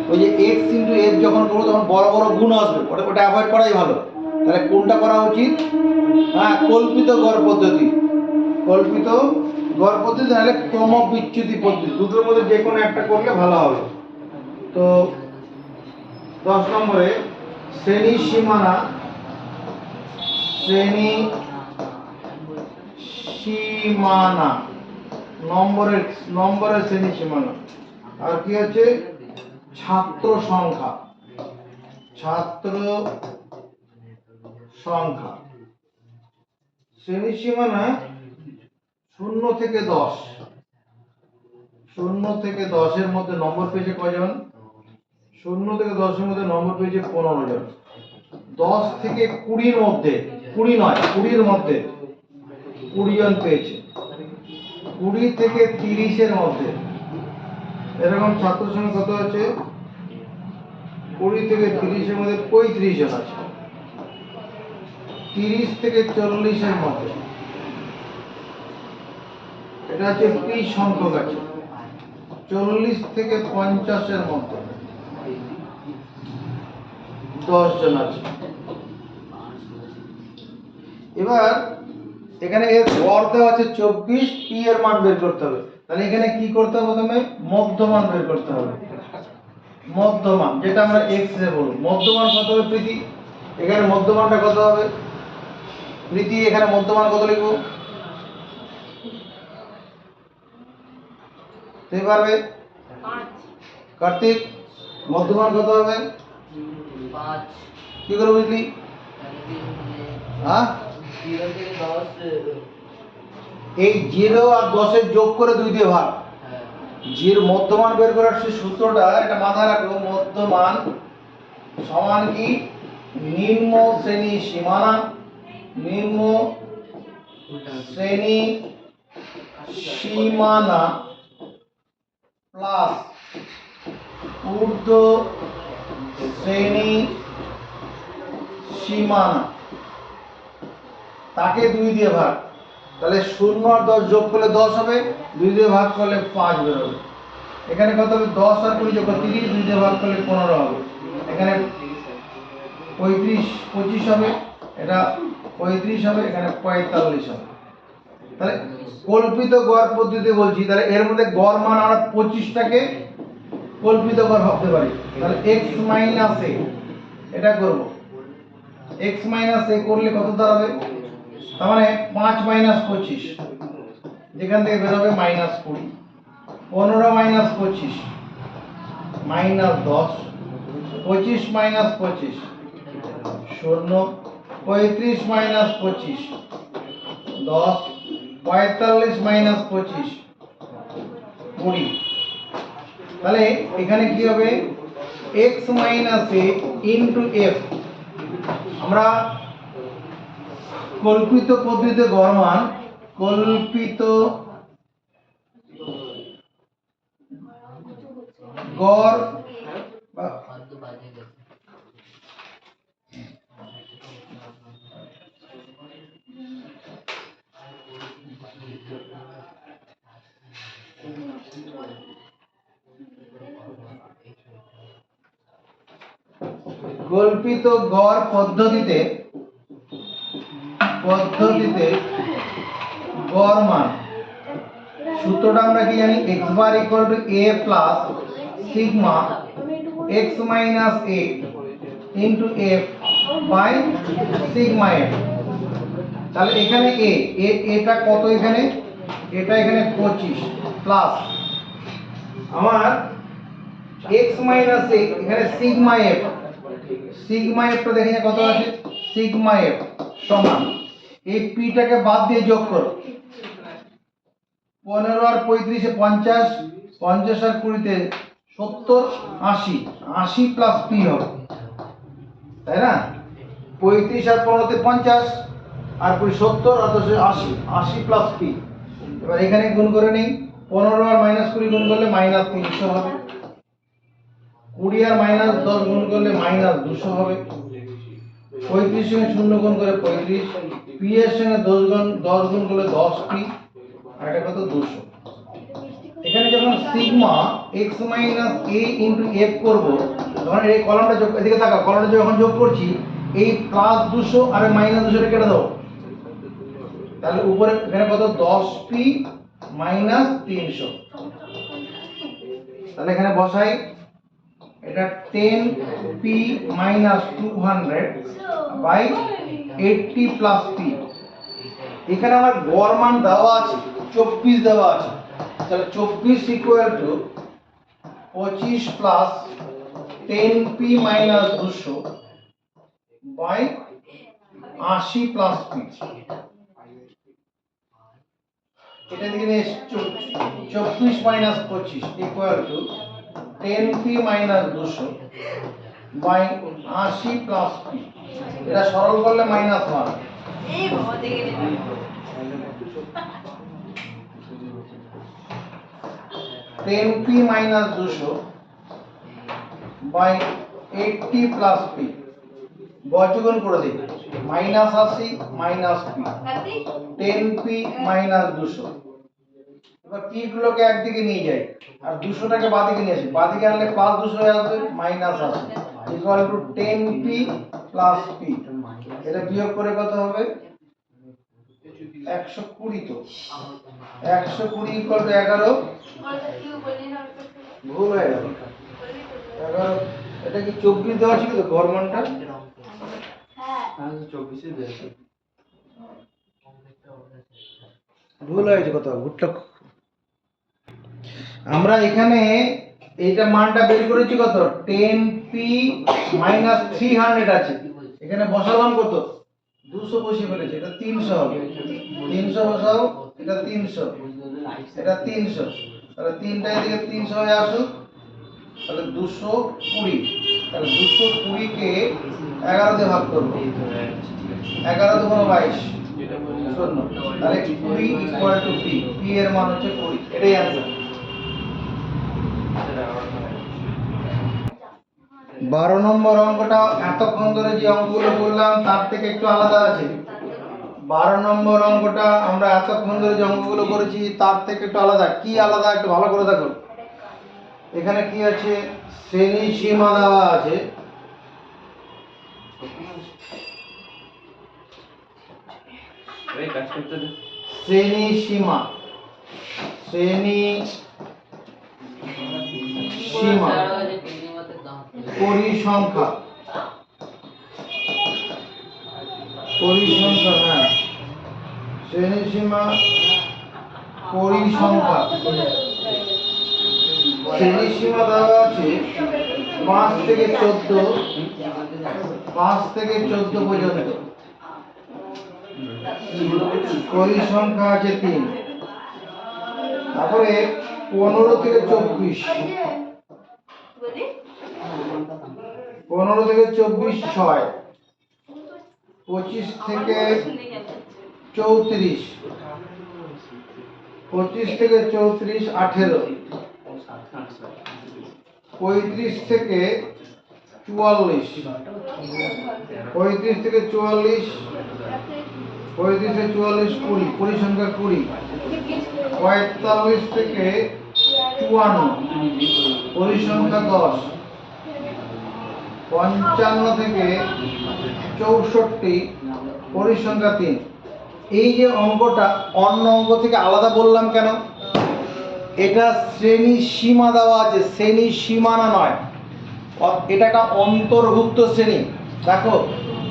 S1: ওই যে x ইন্টু f যখন করবো তখন বড় বড় গুণ আসবে, ওটা অ্যাভয়েড করাই ভালো। তাহলে কোনটা করা উচিত, হ্যাঁ কল্পিত গড় পদ্ধতি, কল্পিত গড় পদ্ধতি নাহলে ক্রমবিচ্যুতি পদ্ধতি, দুটোর মধ্যে যে কোনো একটা করলে ভালো হবে। তো 10 নম্বরে শ্রেণী সীমানা, শ্রেণী সীমানা, নম্বরের শ্রেণী সীমানা, আর কি আছে ছাত্র সংখ্যা, ছাত্র সংখ্যা। শ্রেণী সীমানা 0 থেকে 10, 0 থেকে 10 এর মধ্যে নম্বর পেয়েছে কয়জন, 0 থেকে 10 এর মধ্যে নম্বর পেয়েছে 15 জন। 10 থেকে 20-র মধ্যে, 20 নয় 20-র মধ্যে 20 জন পেয়েছে, 20 থেকে 30-এর মধ্যে এরকম ছাত্র সংখ্যা কত আছে? 20 থেকে 30-এর মধ্যে 35 জন আছে। 30 থেকে 40-এর মধ্যে, এটা হচ্ছে পি সংখ্যক আছে। 40 থেকে 50-এর মধ্যে 10 জন আছে। এবার এখানে এর গড় দেওয়া আছে 24, পি এর মান বের করতে হবে। তাহলে এখানে কি করতে হবে? প্রথমে মধ্যমান বের করতে হবে। মধ্যমান যেটা আমরা x এ বলবো, মধ্যমান কত হবে প্রীতি? এখানে মধ্যমানটা কত হবে প্রীতি? এখানে মধ্যমান কত লিখবো তুই পারবে?
S2: 5।
S1: কার্তিক মধ্যমান কত হবে?
S2: 5।
S1: কি করে বুঝলি? হ্যাঁ,
S2: 0 থেকে 10।
S1: এই 0 আর 10 এর যোগ করে 2 দিয়ে ভাগ। জির মধ্যমান বের করার সেই সূত্রটা এটা মাথায় রাখো। মধ্যমান সমান কি? নিম্ন শ্রেণী সীমানা, নিম্ন শ্রেণী সীমানা প্লাস ঊর্ধ্ব শ্রেণী সীমানা, তাকে 2 দিয়ে ভাগ। তাহলে 0 আর 10 যোগ করলে 10 হবে, 2 দিয়ে ভাগ করলে 5 বেরোবে। এখানে কত হবে? 10 আর 20 যোগ করলে 30, 2 দিয়ে ভাগ করলে 15 হবে। এখানে 35 25 হবে, এটা 35 হবে, এখানে 45 হবে। তাহলে কল্পিত গড় পদ্ধতি বলছি, তাহলে এর মধ্যে গড় মান আমরা 25টাকে কল্পিত গড় ভাবতে পারি। তাহলে x মাইনাস a এটা করব। x মাইনাস a করলে কত দাঁড়াবে? তার মানে 5 মাইনাস 25, যেখান থেকে বের হবে minus 20, 15 minus 25 minus 10, 25 minus 25 0, 35 minus 25 10, 45 minus 25 20। তাহলে এখানে কি হবে? x minus a into f। আমরা কল্পিত পদ্ধতিতে গড় মান, কল্পিত গড় কল্পিত গড় পদ্ধতিতে গড় মান সূত্রটা আমরা কি জানি? x bar equal to a plus sigma x minus a into f by sigma f। তাহলে এখানে এটা কত? এখানে এটা এখানে 25 প্লাস আমার x মাইনাস a এখানে সিগমা f। সিগমা f টা দেখেন কত আছে? সিগমা f সমান এই p টাকে বাদ দিয়ে যোগ করো। 15 আর 35 এ 50, 50 আর 20 তে 70, 80, 80 প্লাস p হবে, তাই না? 35 আর 15 তে 50 আর 20 70 আর 10 80, 80 প্লাস p। এবার এখানে গুণ করে নেই। 15 আর মাইনাস 20 গুণ করলে মাইনাস 300 হবে, 20 আর মাইনাস 10 গুণ করলে মাইনাস 200 হবে, 35 সঙ্গে 0 গুণ করে 35, p এর সঙ্গে 10 গুণ করলে 10p, আর এটা কত? 200। এখানে যখন sigma x minus a into f করব, তখন এই কলামটা যোগ, এদিকে তাকাও, কলামটা যখন যোগ করছি এই প্লাস 200 আর মাইনাস 200 কেটে দাও। তাহলে উপরে এখানে কত? 10p minus 300। তাহলে এখানে বসাই, এটা 10p minus 200 by 80 plus p। এখানে আমার গড় মান দেওয়া আছে 24 দেওয়া আছে। তাহলে 24 equal to 25 plus 10p minus 200 by 80 plus p। এটা দিকে নিয়ে 24 minus 25 equal to 10p minus 200 by 80 plus P. এটা সরল করলে -1।
S2: এই বাবা দেখে নিলাম
S1: 10p minus 200 by 80 plus P. বর্গমূল করে দিই, -80 মাইনাস পি, 10p মাইনাস 200। এবার p গুলোকে একদিকে নিয়ে যাই আর 200টাকে বাদিকে নিয়ে আসি। বাদিকে আনলে প্লাস 200 হয়ে আসবে, -80 equal to 10p plus p। এটা বিয়োগ করে কত হবে? 120। তো 120 ইকুয়াল টু 11। ভুল হয়ে গেল, 11। এটা কি 24 দেওয়া ছিল তো গড় মানটা? ভুল হয়েছে কোথাও, ভুলটা। আমরা এখানে এইটা মানটা বের করেছি কত? 10p মাইনাস 300 আছে। এখানে বসালাম কত? 200 বসিয়ে ফেলেছি। এটা 300 হবে। 300 বসাও, এটা 300, এটা 300। তাহলে তিনটা এদিকে 300 হয়ে আসুক, তাহলে 220। তাহলে 220 কে 11 দিয়ে ভাগ করবো, 11 দুগুণ 22 শূন্য। তাহলে 20 ইকুয়াল টু p। p এর মান হচ্ছে 20। এটাই आंसर। 12 নম্বর অঙ্কটা এতক্ষণ ধরে যে অঙ্কগুলো বললাম তার থেকে একটু আলাদা আছে। 12 নম্বর অঙ্কটা আমরা এতক্ষণ ধরে যে অঙ্কগুলো করেছি তার থেকে একটু আলাদা। কি আলাদা একটু ভালো করে দেখো। এখানে কি আছে? শ্রেণী সীমা দেওয়া আছে। শ্রেণী সীমা, শ্রেণী সীমা, পরিসংখ্যা, পরিসংখ্যা, হ্যাঁ, শ্রেণী সীমা পরিসংখ্যা। শ্রেণী সীমা দেওয়া আছে 5 থেকে 14, 5 থেকে 14 পর্যন্ত। পরিসংখ্যা আছে 3। তারপরে 15 থেকে 24, 15 থেকে 24 6, 25 থেকে 34, 25 থেকে 34 18, 35 থেকে 44, 35 থেকে 44, 35 থেকে 44 20, পরিসংখ্যা 20, 45 থেকে 54, পরিসংখ্যা 10, 55 থেকে 64, পরিসংখ্যা 3। এই যে অঙ্কটা অন্য অঙ্ক থেকে আলাদা বললাম কেন? এটা শ্রেণী সীমা দেওয়া আছে, শ্রেণী সীমানা নয়। এটা একটা অন্তর্ভুক্ত শ্রেণী। দেখো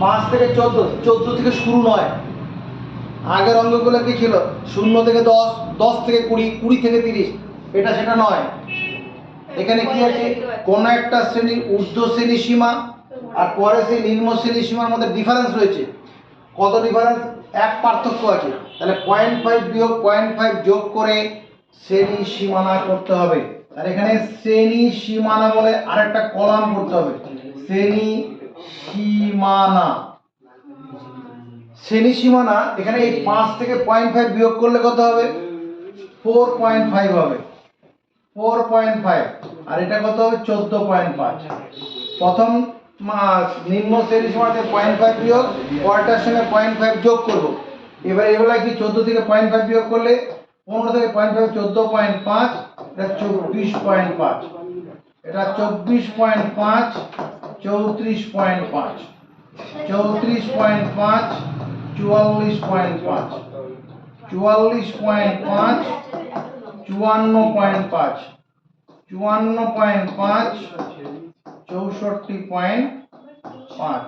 S1: 5 থেকে 14, 14 থেকে শুরু নয়। আগের অঙ্কগুলো কি ছিল? 0 থেকে 10, 10 থেকে 20, 20 থেকে 30। এটা সেটা নয়। এখানে কি আছে? কোন একটা শ্রেণীর ঊর্ধ্ব শ্রেণী সীমা আর পরে সেই নিম্ন শ্রেণী সীমার মধ্যে ডিফারেন্স রয়েছে। কত ডিফারেন্স? এক পার্থক্য আছে। তাহলে 0.5 বিয়োগ 0.5 যোগ করে শ্রেণী সীমানা করতে হবে। আর এখানে শ্রেণী সীমানা বলে আরেকটা কলাম করতে হবে। শ্রেণী সীমানা, শ্রেণী সীমানা। এখানে এই 5 থেকে 0.5 বিয়োগ করলে কত হবে? 4.5 হবে, 4.5। আর এটা কত হবে? 14.5। প্রথম নিম্ন শ্রেণী সীমাতে 0.5 বিয়োগ, পরেরটার সঙ্গে 0.5 যোগ করব। এবার এগুলা কি 14 থেকে 0.5 বিয়োগ করলে 15 থেকে 0.5 14.5, এটা 24.5, এটা 24.5, 34.5, 34.5, 44.5, 44.5, 54.5, 54.5, 64.5।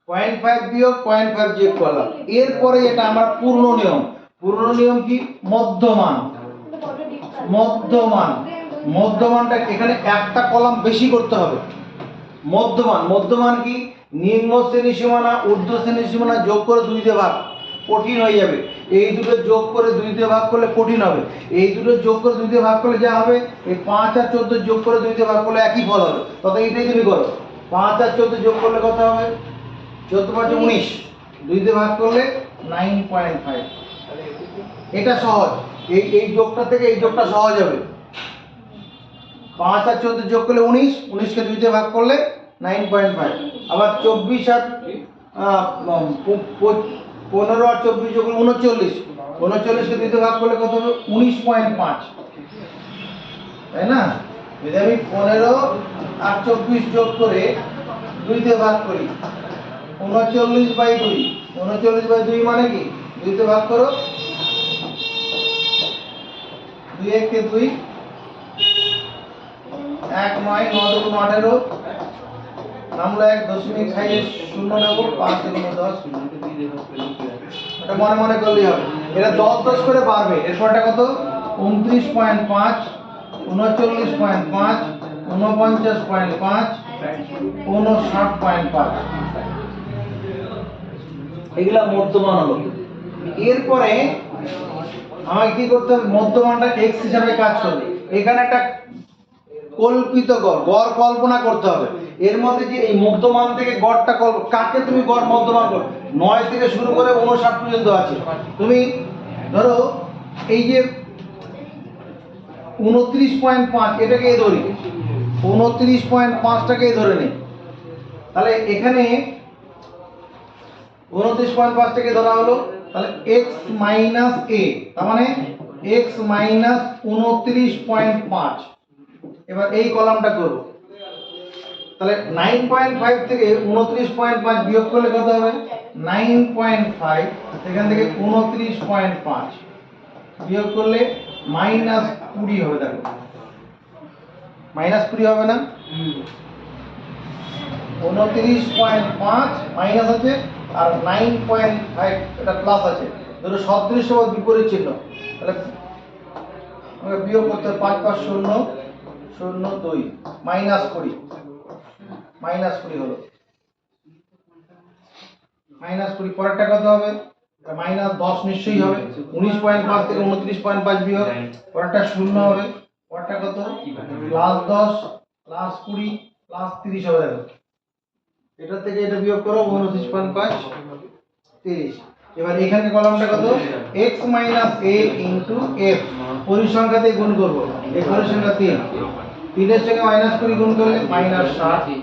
S1: 0.5 বিয়োগ 0.5 যোগ করলাম। এরপরে এটা আমার পূর্ণ নিয়ম। পূর্ণ নিয়ম কি? মধ্যমান। মধ্যমান, মধ্যমানটা এখানে একটা কলাম বেশি করতে হবে। মধ্যমান, মধ্যমান কি? নিম্ন শ্রেণী সীমানা ঊর্ধ্ব শ্রেণী সীমানা যোগ করে 2 দিয়ে ভাগ। 14 হয়ে যাবে। এই দুটো যোগ করে 2 দিয়ে ভাগ করলে 14 হবে। এই দুটো যোগ করে 2 দিয়ে ভাগ করলে যা হবে, এই 5 আর 14 যোগ করে 2 দিয়ে ভাগ করলে একই ফল হবে। তবে এটাই তুমি করো, 5 আর 14 যোগ করলে কত হবে? 14 5 19, 2 দিয়ে ভাগ করলে 9.5। এটা সহজ, এই যোগটা থেকে এই যোগটা সহজ হবে। 5 আর 14 যোগ করলে 19, 19 কে 2 দিয়ে ভাগ করলে 9.5। আবার 24 আর 15 আর 24 যোগ করলে 39, 39 কে 2 দিয়ে ভাগ করলে কত হবে? 19.5, তাই না? যদি আমি 15 আর 24 যোগ করে 2 দিয়ে ভাগ করি, 39/2, 39/2 মানে কি? 2 দিয়ে ভাগ করো, 2 1 কে 2, 1 9, 9 2 18, নামলো 1 দশমিক খাইয়ে 0 নেব, 5 2 10। এটা মনে মনে করলেই হবে। এটা 10 10 করে বাড়বে। এরপরটা কত? 29.5, 39.5, 49.5, 59.5। এগুলা মধ্যমান হলো। এরপরে আমাকে কি করতে হবে? মধ্যমানটা x হিসাবে কাজ করবে। এখানে একটা কল্পিত গড় কল্পনা করতে হবে। এর মধ্যে যে এই মধ্যমান থেকে গড়টা কাকে তুমি গড় মধ্যমান করো? 9 থেকে শুরু করে 59 পর্যন্ত আছে। তুমি ধরো এই যে 29.5, এটাকে ধরি, 29.5টাকে ধরে নেই। তাহলে এখানে 29.5টাকে ধরা হলো, তাহলে x মাইনাস a, তার মানে x মাইনাস 29.5। এবার এই কলামটা করব। তাহলে 9.5 থেকে 29.5 বিয়োগ করলে কত হবে? 9.5, এখান থেকে 29.5 বিয়োগ করলে মাইনাস 20 হবে। দেখো মাইনাস 20 হবে না? 29.5 মাইনাস আছে আর 9.5 এটা প্লাস আছে, দুটো সদৃশ বা বিপরীত চিহ্ন। তাহলে আমাকে বিয়োগ করতে হবে। 5 5 0 0 2 মাইনাস 20, মাইনাস 20 হলো। মাইনাস 20 পরেরটা কত হবে? মাইনাস 10 নিশ্চয়ই হবে। 19.5 থেকে 29.5 বিয়োগ, পরেরটা 0 হবে। পরেরটা কত? প্লাস 10 প্লাস 20 প্লাস 30 হবে। দেখো এটা থেকে এটা বিয়োগ করো, 29.5 30। এবার এখানে কলামটা কত? x minus a into f, পরিসংখ্যাতে গুণ করব। এই পরিসংখ্যা 3, 3 এর সঙ্গে মাইনাস 20 গুণ করলে মাইনাস 60,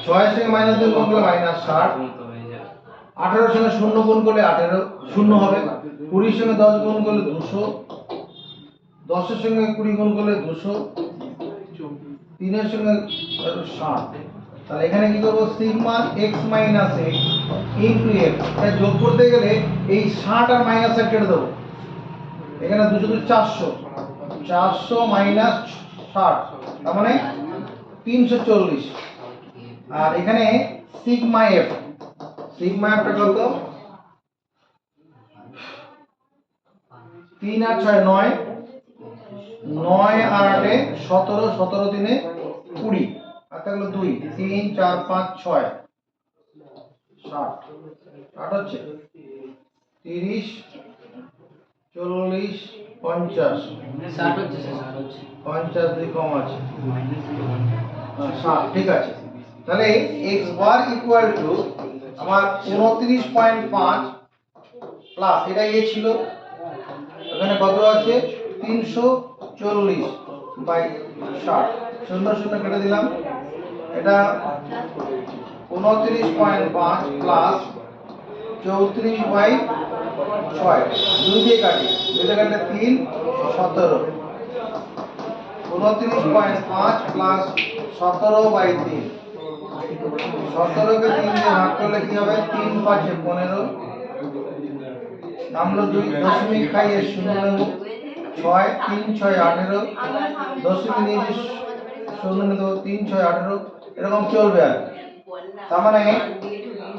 S1: 6 এর সঙ্গে মাইনাস 2 গুণ করলে মাইনাস 60, 18 এর সঙ্গে 0 গুণ করলে 18 0 হবে, 20 এর সঙ্গে 10 গুণ করলে 200, 10 এর সঙ্গে 20 গুণ করলে 200, 3 এর সঙ্গে 60। তাহলে এখানে কি করব? Sigma x minus a into f, এটা যোগ করতে গেলে এই 60 আর মাইনাস কেটে দেবো। এখানে 200 2 400, 400 মাইনাস 60, তার মানে 340। আর এখানে সিগমা f, সিগমা f টা কত? 3 আর 6 9, 9 আর 8 17, 17 3 20, আর থাকলো 2, 3 4 5 6 60, 8 হচ্ছে 30 40 50,
S3: 60 হচ্ছে স্যার, 60 হচ্ছে
S1: 50 দুই কম আছে 60। ঠিক আছে, তাহলে x বার ইকুয়াল টু আমার 29.5 প্লাস এটা এ ছিল, এখানে কত আছে? 340/60, 0 0 কেটে দিলাম। এটা 29.5 প্লাস 34/6, 2 দিয়ে কাটি, 2 দিয়ে কাটলে 3 17, 29.5 প্লাস 17/3, 17কে 3 দিয়ে ভাগ করলে কি হবে? 3 5 15, নামলো 2 দশমিক খাইয়ে 0 নেব, 6 3 6 18, দশমিক নিয়ে 0 নেব, 3 6 18, এরকম চলবে। আর তার মানে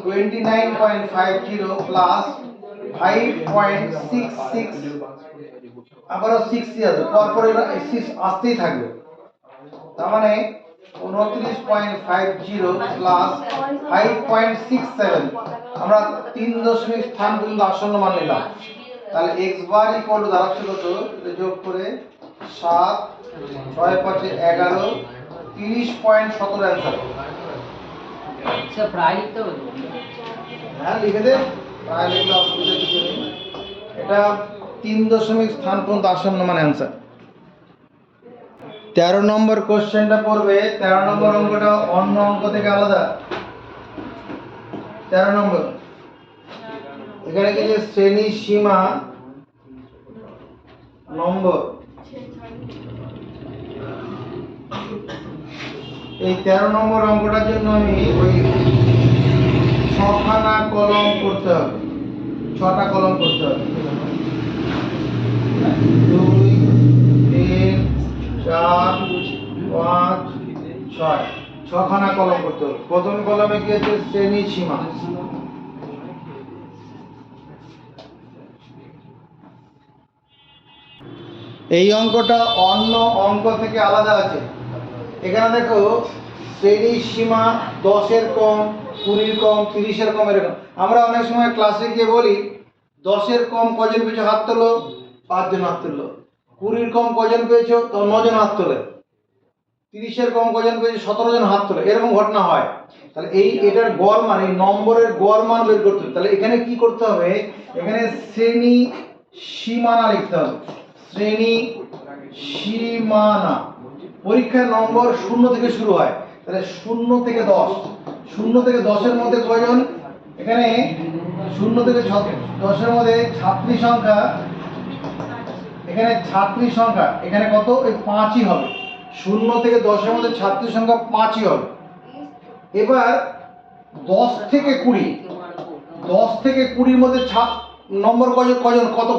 S1: 29.50 প্লাস 5.66, আবারও 6 আছে, পরপর এরা 6 আসতেই থাকবে। তার মানে 29.50 প্লাস 5.67, আমরা 3 দশমিক স্থান পর্যন্ত আসন্ন মান নিলাম। তাহলে x বার ইকুয়াল টু দাঁড়াচ্ছে কত, এটা যোগ করে 7 6 5 11 30.17 অ্যান্সার।
S3: স্যার প্রায় লিখতে হবে তো?
S1: হ্যাঁ লিখে দে, প্রায় লিখলে অসুবিধা কিছু নেই। এটা 3 দশমিক স্থান পর্যন্ত আসন্ন মান অ্যান্সার। 13 নম্বর কোশ্চেনটা পড়বে। 13 নম্বর অঙ্কটা অন্য অঙ্ক থেকে আলাদা। 13 নম্বর এখানে কি যে শ্রেণী সীমা নম্বর, এই 13 নম্বর অঙ্কটার জন্য আমি ওই 6খানা কলম করতে হবে, 6টা কলম করতে হবে। 2 3 4 5 6, 6খানা কলম করতে হবে। প্রথম কলমে কি আছে, শ্রেণী সীমা। এই অঙ্কটা অন্য অঙ্ক থেকে আলাদা আছে। এখানে দেখো শ্রেণী সীমা 10-এর কম, 20-এর কম, 30-এর কম, এরকম। আমরা অনেক সময় ক্লাসে গিয়ে বলি 10-এর কম কজন পেয়েছো হাত তোলো, 5 জন হাত তুললো। 20-এর কম কজন পেয়েছো, তো 9 জন হাত তোলে। 30-এর কম কজন পেয়েছো, 17 জন হাত তোলে। এরকম ঘটনা হয়। তাহলে এটার গড় মান, এই নম্বরের গড় মান বের করতে হবে। তাহলে এখানে কি করতে হবে, এখানে শ্রেণী সীমানা লিখতে হবে। শ্রেণী সীমানা। পরীক্ষার নম্বর 0 থেকে শুরু হয়। তাহলে 0 থেকে 10, 0 থেকে 10-এর মধ্যে কয়জন, এখানে 0 থেকে 10-এর মধ্যে ছাত্রী সংখ্যা, এখানে ছাত্রী সংখ্যা এখানে কত, এই 5ই হবে। 0 থেকে 10-এর মধ্যে ছাত্রী সংখ্যা 5ই হবে। এবার 10 থেকে 20, 10 থেকে 20-এর মধ্যে নম্বর কজন কজন কত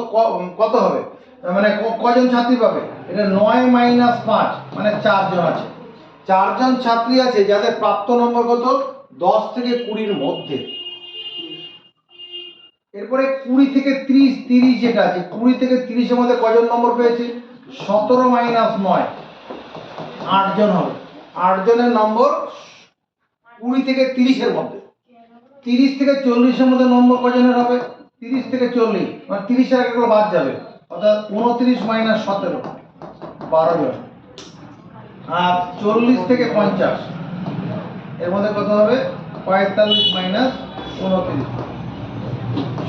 S1: কত হবে, মানে কজন ছাত্রী পাবে, এটা 9 - 5 মানে 4 জন আছে। 4 জন ছাত্রী আছে যাদের প্রাপ্ত নম্বর কত, 10 থেকে 20-এর মধ্যে। এরপরে 20 থেকে 30, 30 যেটা আছে, 20 থেকে 30-এর মধ্যে কজন নম্বর পেয়েছে, 17 - 9 8 জন হবে। 8 জনের নম্বর 20 থেকে 30-এর মধ্যে। 30 থেকে 40-এর মধ্যে নম্বর কজনের হবে, 30 থেকে 40 মানে 30-এর আগেগুলো বাদ যাবে, অর্থাৎ 29 - 17 12 জন। আর 40 থেকে 50 এর মধ্যে কত হবে, 45 - 29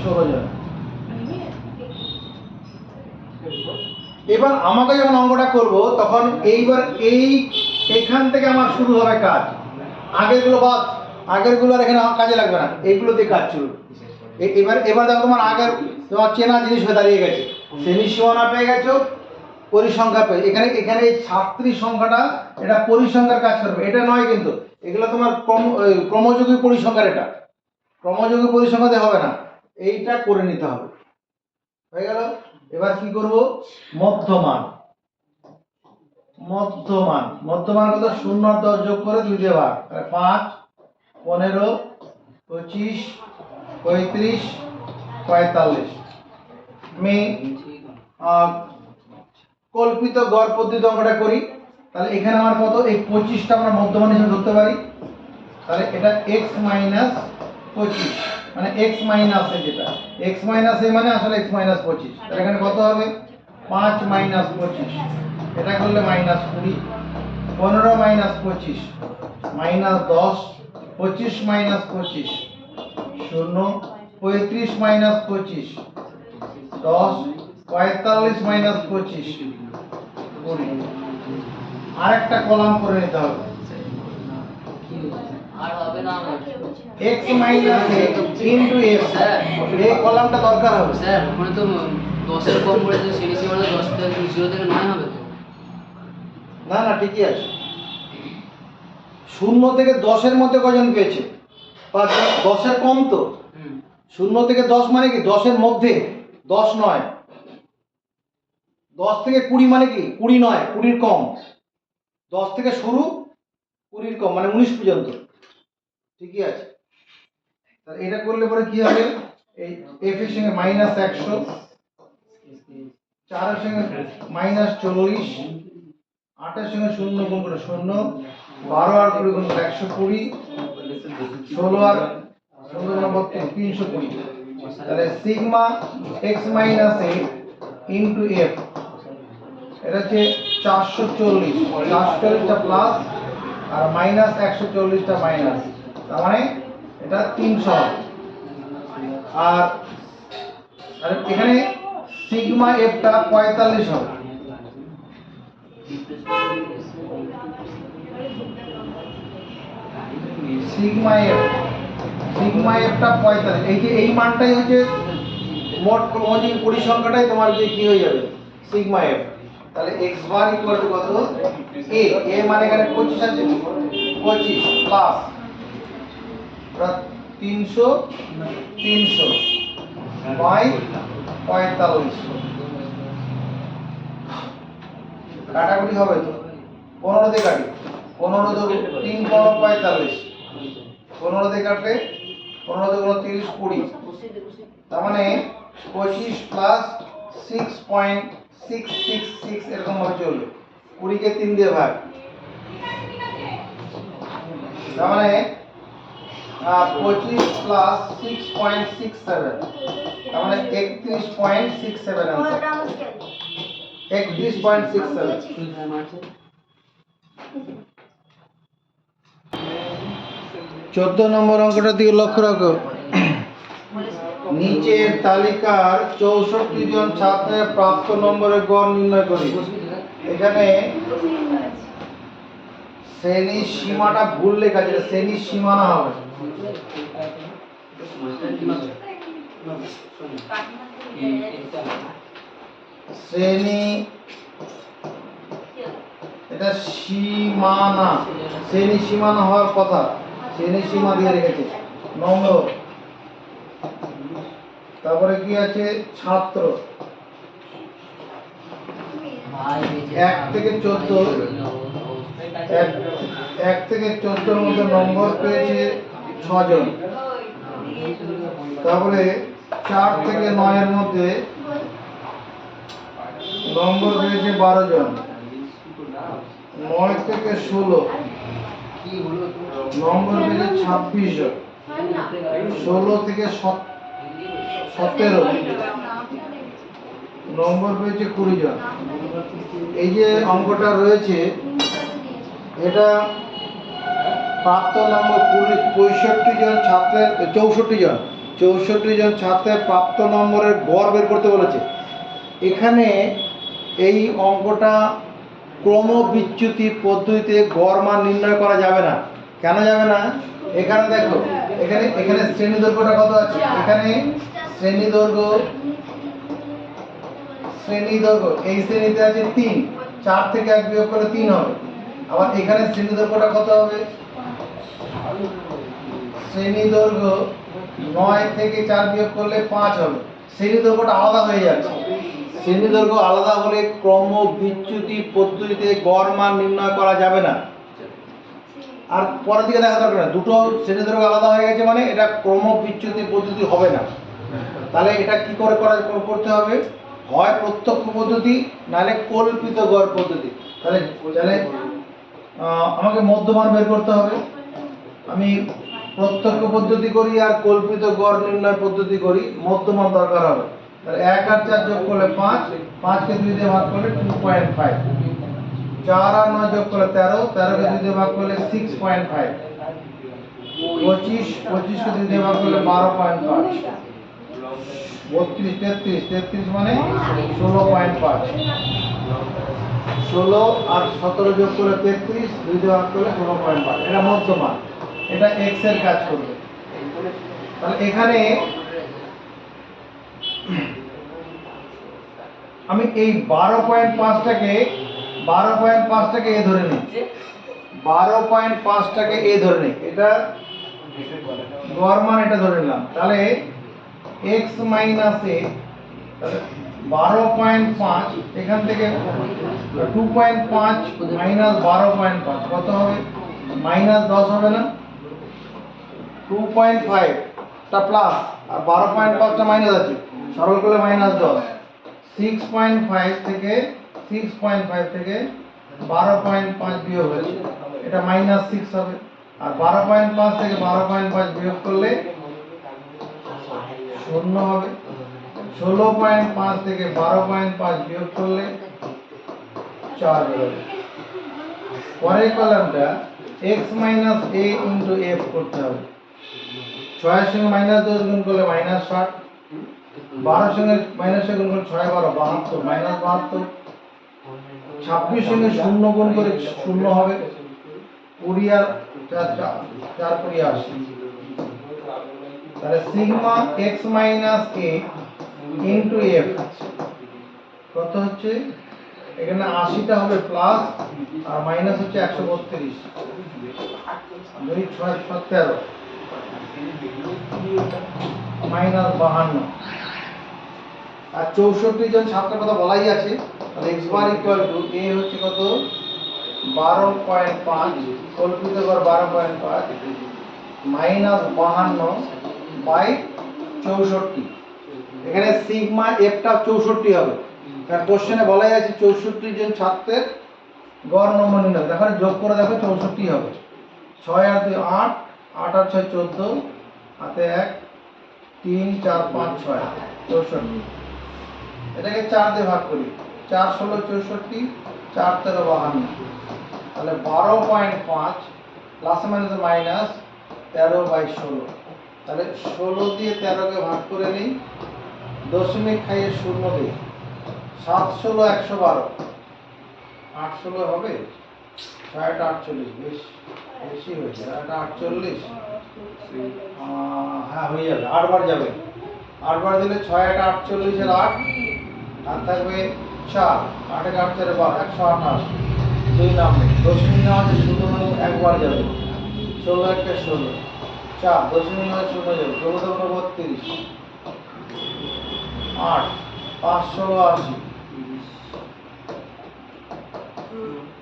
S1: 16 জন। এবার আমাকে যখন অঙ্কটা করব তখন এইবার এইখান থেকে আমার শুরু হবে কাজ। আগেরগুলো বাদ, আগেরগুলো আর এখানে কাজে লাগবে না, এইগুলো দিয়ে কাজ শুরু। এবার দেখো তোমার আগের তোমার চেনা জিনিস হয়ে দাঁড়িয়ে গেছে। শ্রেণী সীমানা পেয়ে গেছো, পরিসংখ্যা পেয়ে, এখানে এই ছাত্রী সংখ্যাটা এটা পরিসংখ্যার কাজ করবে, এটা নয় কিন্তু। এগুলো তোমার ক্রমযোগী পরিসংখ্যার, এটা ক্রমযোগী পরিসংখ্যাতে হবে না, এইটা করে নিতে হবে। হয়ে গেল। এবার কি করব, মধ্যমান। মধ্যমান কত, 0 আর 10 যোগ করে 2 দিয়ে ভাগ, 5 15 25 35 45। আমি কল্পিত গড় পদ্ধতি অঙ্কটা করি। তাহলে এখানে আমার কত, এই 25টা আমরা মধ্যমান হিসেবে ধরতে পারি। তাহলে এটা x - 25 মানে x মাইনাস এ, যেটা x মাইনাস এ মানে আসলে x - 25। তাহলে এখানে কত হবে, 5 - 25, এটা করলে -20, 15 - 25 -10, 25 - 25 0, 35 - 25 10, 45 - 25 20। আরেকটা কলাম করে নিতে হবে,
S3: আর হবে না আমার।
S1: x minus a into f। এই কলামটা দরকার হবে।
S3: স্যার ওখানে তো 10-এর কম পড়েছে, শ্রেণী সীমানা 10 থেকে 0 থেকে 9 হবে তো?
S1: না না ঠিকই আছে। 0 থেকে 10-এর মধ্যে কজন পেয়েছে, 5 জন। 10-এর কম তো, 0 থেকে 10 মানে কি 10-এর মধ্যে, 10 নয়। 10 থেকে 20 মানে কি 20 নয়, 20-এর কম। 10 থেকে শুরু, 20-এর কম মানে 19 পর্যন্ত। ঠিকই আছে। তাহলে এটা করলে পরে কি হবে, এই f এর সঙ্গে -100, 4 এর সঙ্গে -40, 8-এর সঙ্গে 0 গুণ করে 0, 12 আর 20 গুণ করে 120, 16 আর 16 গুণ 32 320। তাহলে sigma x minus a into f এটা হচ্ছে 440, 440টা প্লাস আর মাইনাস 140টা মাইনাস, তার মানে এটা 300 হবে। আর আর এখানে সিগমা এফটা 45 হবে। সিগমা এফটা 45, এই যে এই মানটাই হচ্ছে মোট ক্রমজিক পরিসংখ্যাটাই তোমার যে কি হয়ে যাবে সিগমা এফ। তাহলে x বার ইকুয়াল টু কত, a মানে এখানে 25 আছে, 25 প্লাস 300 বাই 45, কাটাকুটি হবে তো 15 দিয়ে কাটি, 15 যোগ 3 কম 45, 15 দিয়ে কাটলে 15 যোগ 30 20, তার মানে 25 প্লাস 6.666 এরকম ভাবে চলবে, 20 কে 3 দিয়ে ভাগ, তার মানে 25 প্লাস 6.67, তার মানে 31.67 आंसर, 31.67। 14 নম্বর অঙ্কটার দিকে লক্ষ্য রাখো। নিচের তালিকার 64 জন ছাত্রের প্রাপ্ত নম্বরের গড় নির্ণয় করি। এখানে শ্রেণীর সীমাটা ভুল লেখা আছে, শ্রেণীর সীমানা হবে। শ্রেণী এটা সীমানা, শ্রেণী সীমানা হওয়ার কথা, শ্রেণী সীমা দিয়ে রেখেছে নম্বর। তারপরে কি আছে ছাত্র 1 থেকে 14, 1 থেকে 14 মধ্যে নম্বর পেয়েছে 6 জন। তারপরে 4 থেকে 9 এর মধ্যে নম্বর পেয়েছে 12 জন। 9 থেকে 16 নম্বর পেয়েছে 26 জন। 16 থেকে 17 নম্বর পেয়েছে 20 জন। এই যে অঙ্কটা রয়েছে এটা প্রাপ্ত নম্বর 65 জন ছাত্রের, 64 জন ছাত্রের প্রাপ্ত নম্বরের গড় বের করতে বলেছে। এখানে এই অঙ্কটা ক্রমবিচ্যুতি পদ্ধতিতে গড় মান নির্ণয় করা যাবে না। কেন যাবে না? এখানে দেখো, এখানে শ্রেণী দৈর্ঘ্যটা কত আছে, এখানে শ্রেণী দৈর্ঘ্য এই শ্রেণীতে আছে 3, 4 থেকে 1 বিয়োগ করলে 3 হবে। আবার এখানে শ্রেণী দৈর্ঘ্যটা কত হবে, শ্রেণী দৈর্ঘ্য 9 থেকে 4 বিয়োগ করলে 5 হবে। শ্রেণী দৈর্ঘ্যটা আলাদা হয়ে যাচ্ছে। শ্রেণী দৈর্ঘ্য আলাদা হলে ক্রমবিচ্যুতি পদ্ধতিতে গড় মান নির্ণয় করা যাবে না। আর পরের দিকে দেখা দরকার না, দুটো শ্রেণী দৈর্ঘ্য আলাদা হয়ে গেছে মানে এটা ক্রমবিচ্যুতি পদ্ধতি হবে না। তাহলে এটা কি করে করতে হবে, হয় প্রত্যক্ষ পদ্ধতি নাহলে কল্পিত গড় পদ্ধতি। তাহলে আমাকে মধ্যমান বের করতে হবে। আমি প্রত্যক্ষ পদ্ধতি করি আর কল্পিত গড় নির্ণয় পদ্ধতি করি, মধ্যমান দরকার হবে। তাহলে 1 আর 4 যোগ করলে 5, 5 কে 2 দিয়ে ভাগ করলে 2.5, 4 আর 9 যোগ করলে 13, 13 কে 2 দিয়ে ভাগ করলে 6.5, 25 কে 2 দিয়ে ভাগ করলে 12.5, 32, 33 মানে 16.5, 16 আর 17 যোগ করলে 33, 2 দিয়ে ভাগ করলে 16.5। এটা মধ্যমান, এটা x এর কাজ করবে। তাহলে এখানে আমি এই 12.5টাকে এ ধরে নিই, 12.5টাকে এ ধরে নিই, এটা গড় মান এটা ধরে নিলাম। তাহলে x মাইনাস a, তাহলে 12.5 এখান থেকে 2.5 মাইনাস 12.5 কত হবে, মাইনাস 10 হবে না? 2.5টা প্লাস আর 12.5টা মাইনাস আছে, সরল করলে মাইনাস 10। 6.5 থেকে 12.5 বিয়োগ হচ্ছে, এটা -6 হবে। আর 12.5 থেকে 12.5 বিয়োগ করলে 0 হবে। 16.5 থেকে 12.5 বিয়োগ করলে 4 হবে। পরের কলামটা x minus a into f করতে হবে। 6 এর সঙ্গে -10 গুণ করলে -60, 12 সঙ্গে -6 গুণ করলে 6 12 72 -72, 26 সঙ্গে 0 গুণ করে 0 হবে, 20 আর 4 20 80। তাহলে sigma x minus a into f কত হচ্ছে? এখানে 80টা হবে প্লাস আর মাইনাস হচ্ছে 132, 2 6 17 মাইনাস 52। আর 64 জন ছাত্রের কথা বলাই আছে, তাহলে x bar equal to a হচ্ছে কত? 12.5 কল্পিত বার 12.5 মাইনাস 52 বাই 64। এখানে সিগমা এফটা 64 হবে, কারণ কোশ্চেনে বলাই আছে 64 জন ছাত্রের গড় নম্বর নির্ণয়। দেখো যোগ করে দেখো 64 হবে। 6 আর 2 8, 8 আর 6 14, হাতে 1 3 4 5 6 64। এটাকে 4 দিয়ে ভাগ করি, 4 16 64, 4 13 52। তাহলে 12.5 প্লাস মাইনাস মাইনাস 13/16। তাহলে 16 দিয়ে 13 কে ভাগ করে নিই, দশমিক খাইয়ে 0 দিই, 7 16 112, 8 16 হবে, 6 48, বেশি হয়েছে, 48, হ্যাঁ হয়ে যাবে, 8 বার যাবে, 8 বার দিলে 6 48 এর 8 আর থাকবে 4, 8 8 4 12, 128। দুই নামে দশমিক নেওয়া আছে, শুধু একবার যাবে, 16 1 16, 4 দশমিক নেওয়া 0 যাবে, 16 32, 8 5 16 80।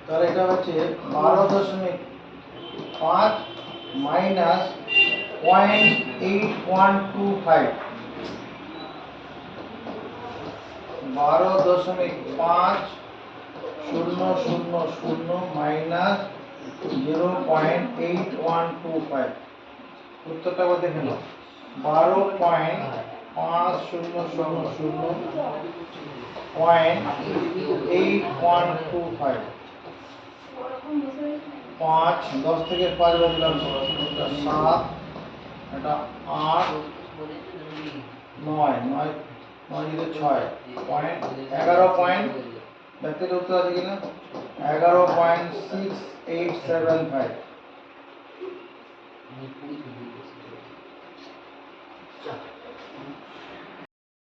S1: তাহলে এটা হচ্ছে 12.5 মাইনাস 0.8125, 12.5 000 মাইনাস 0.8125। উত্তরটা আবার দেখে নাও, 12.5000.8125। 5 10 থেকে 5 বাদ দিলাম 7, এটা 8 9 9 9 দিকে 6 পয়েন্ট 11 পয়েন্ট, দেখতে উত্তর আছে কিনা, 11.6875।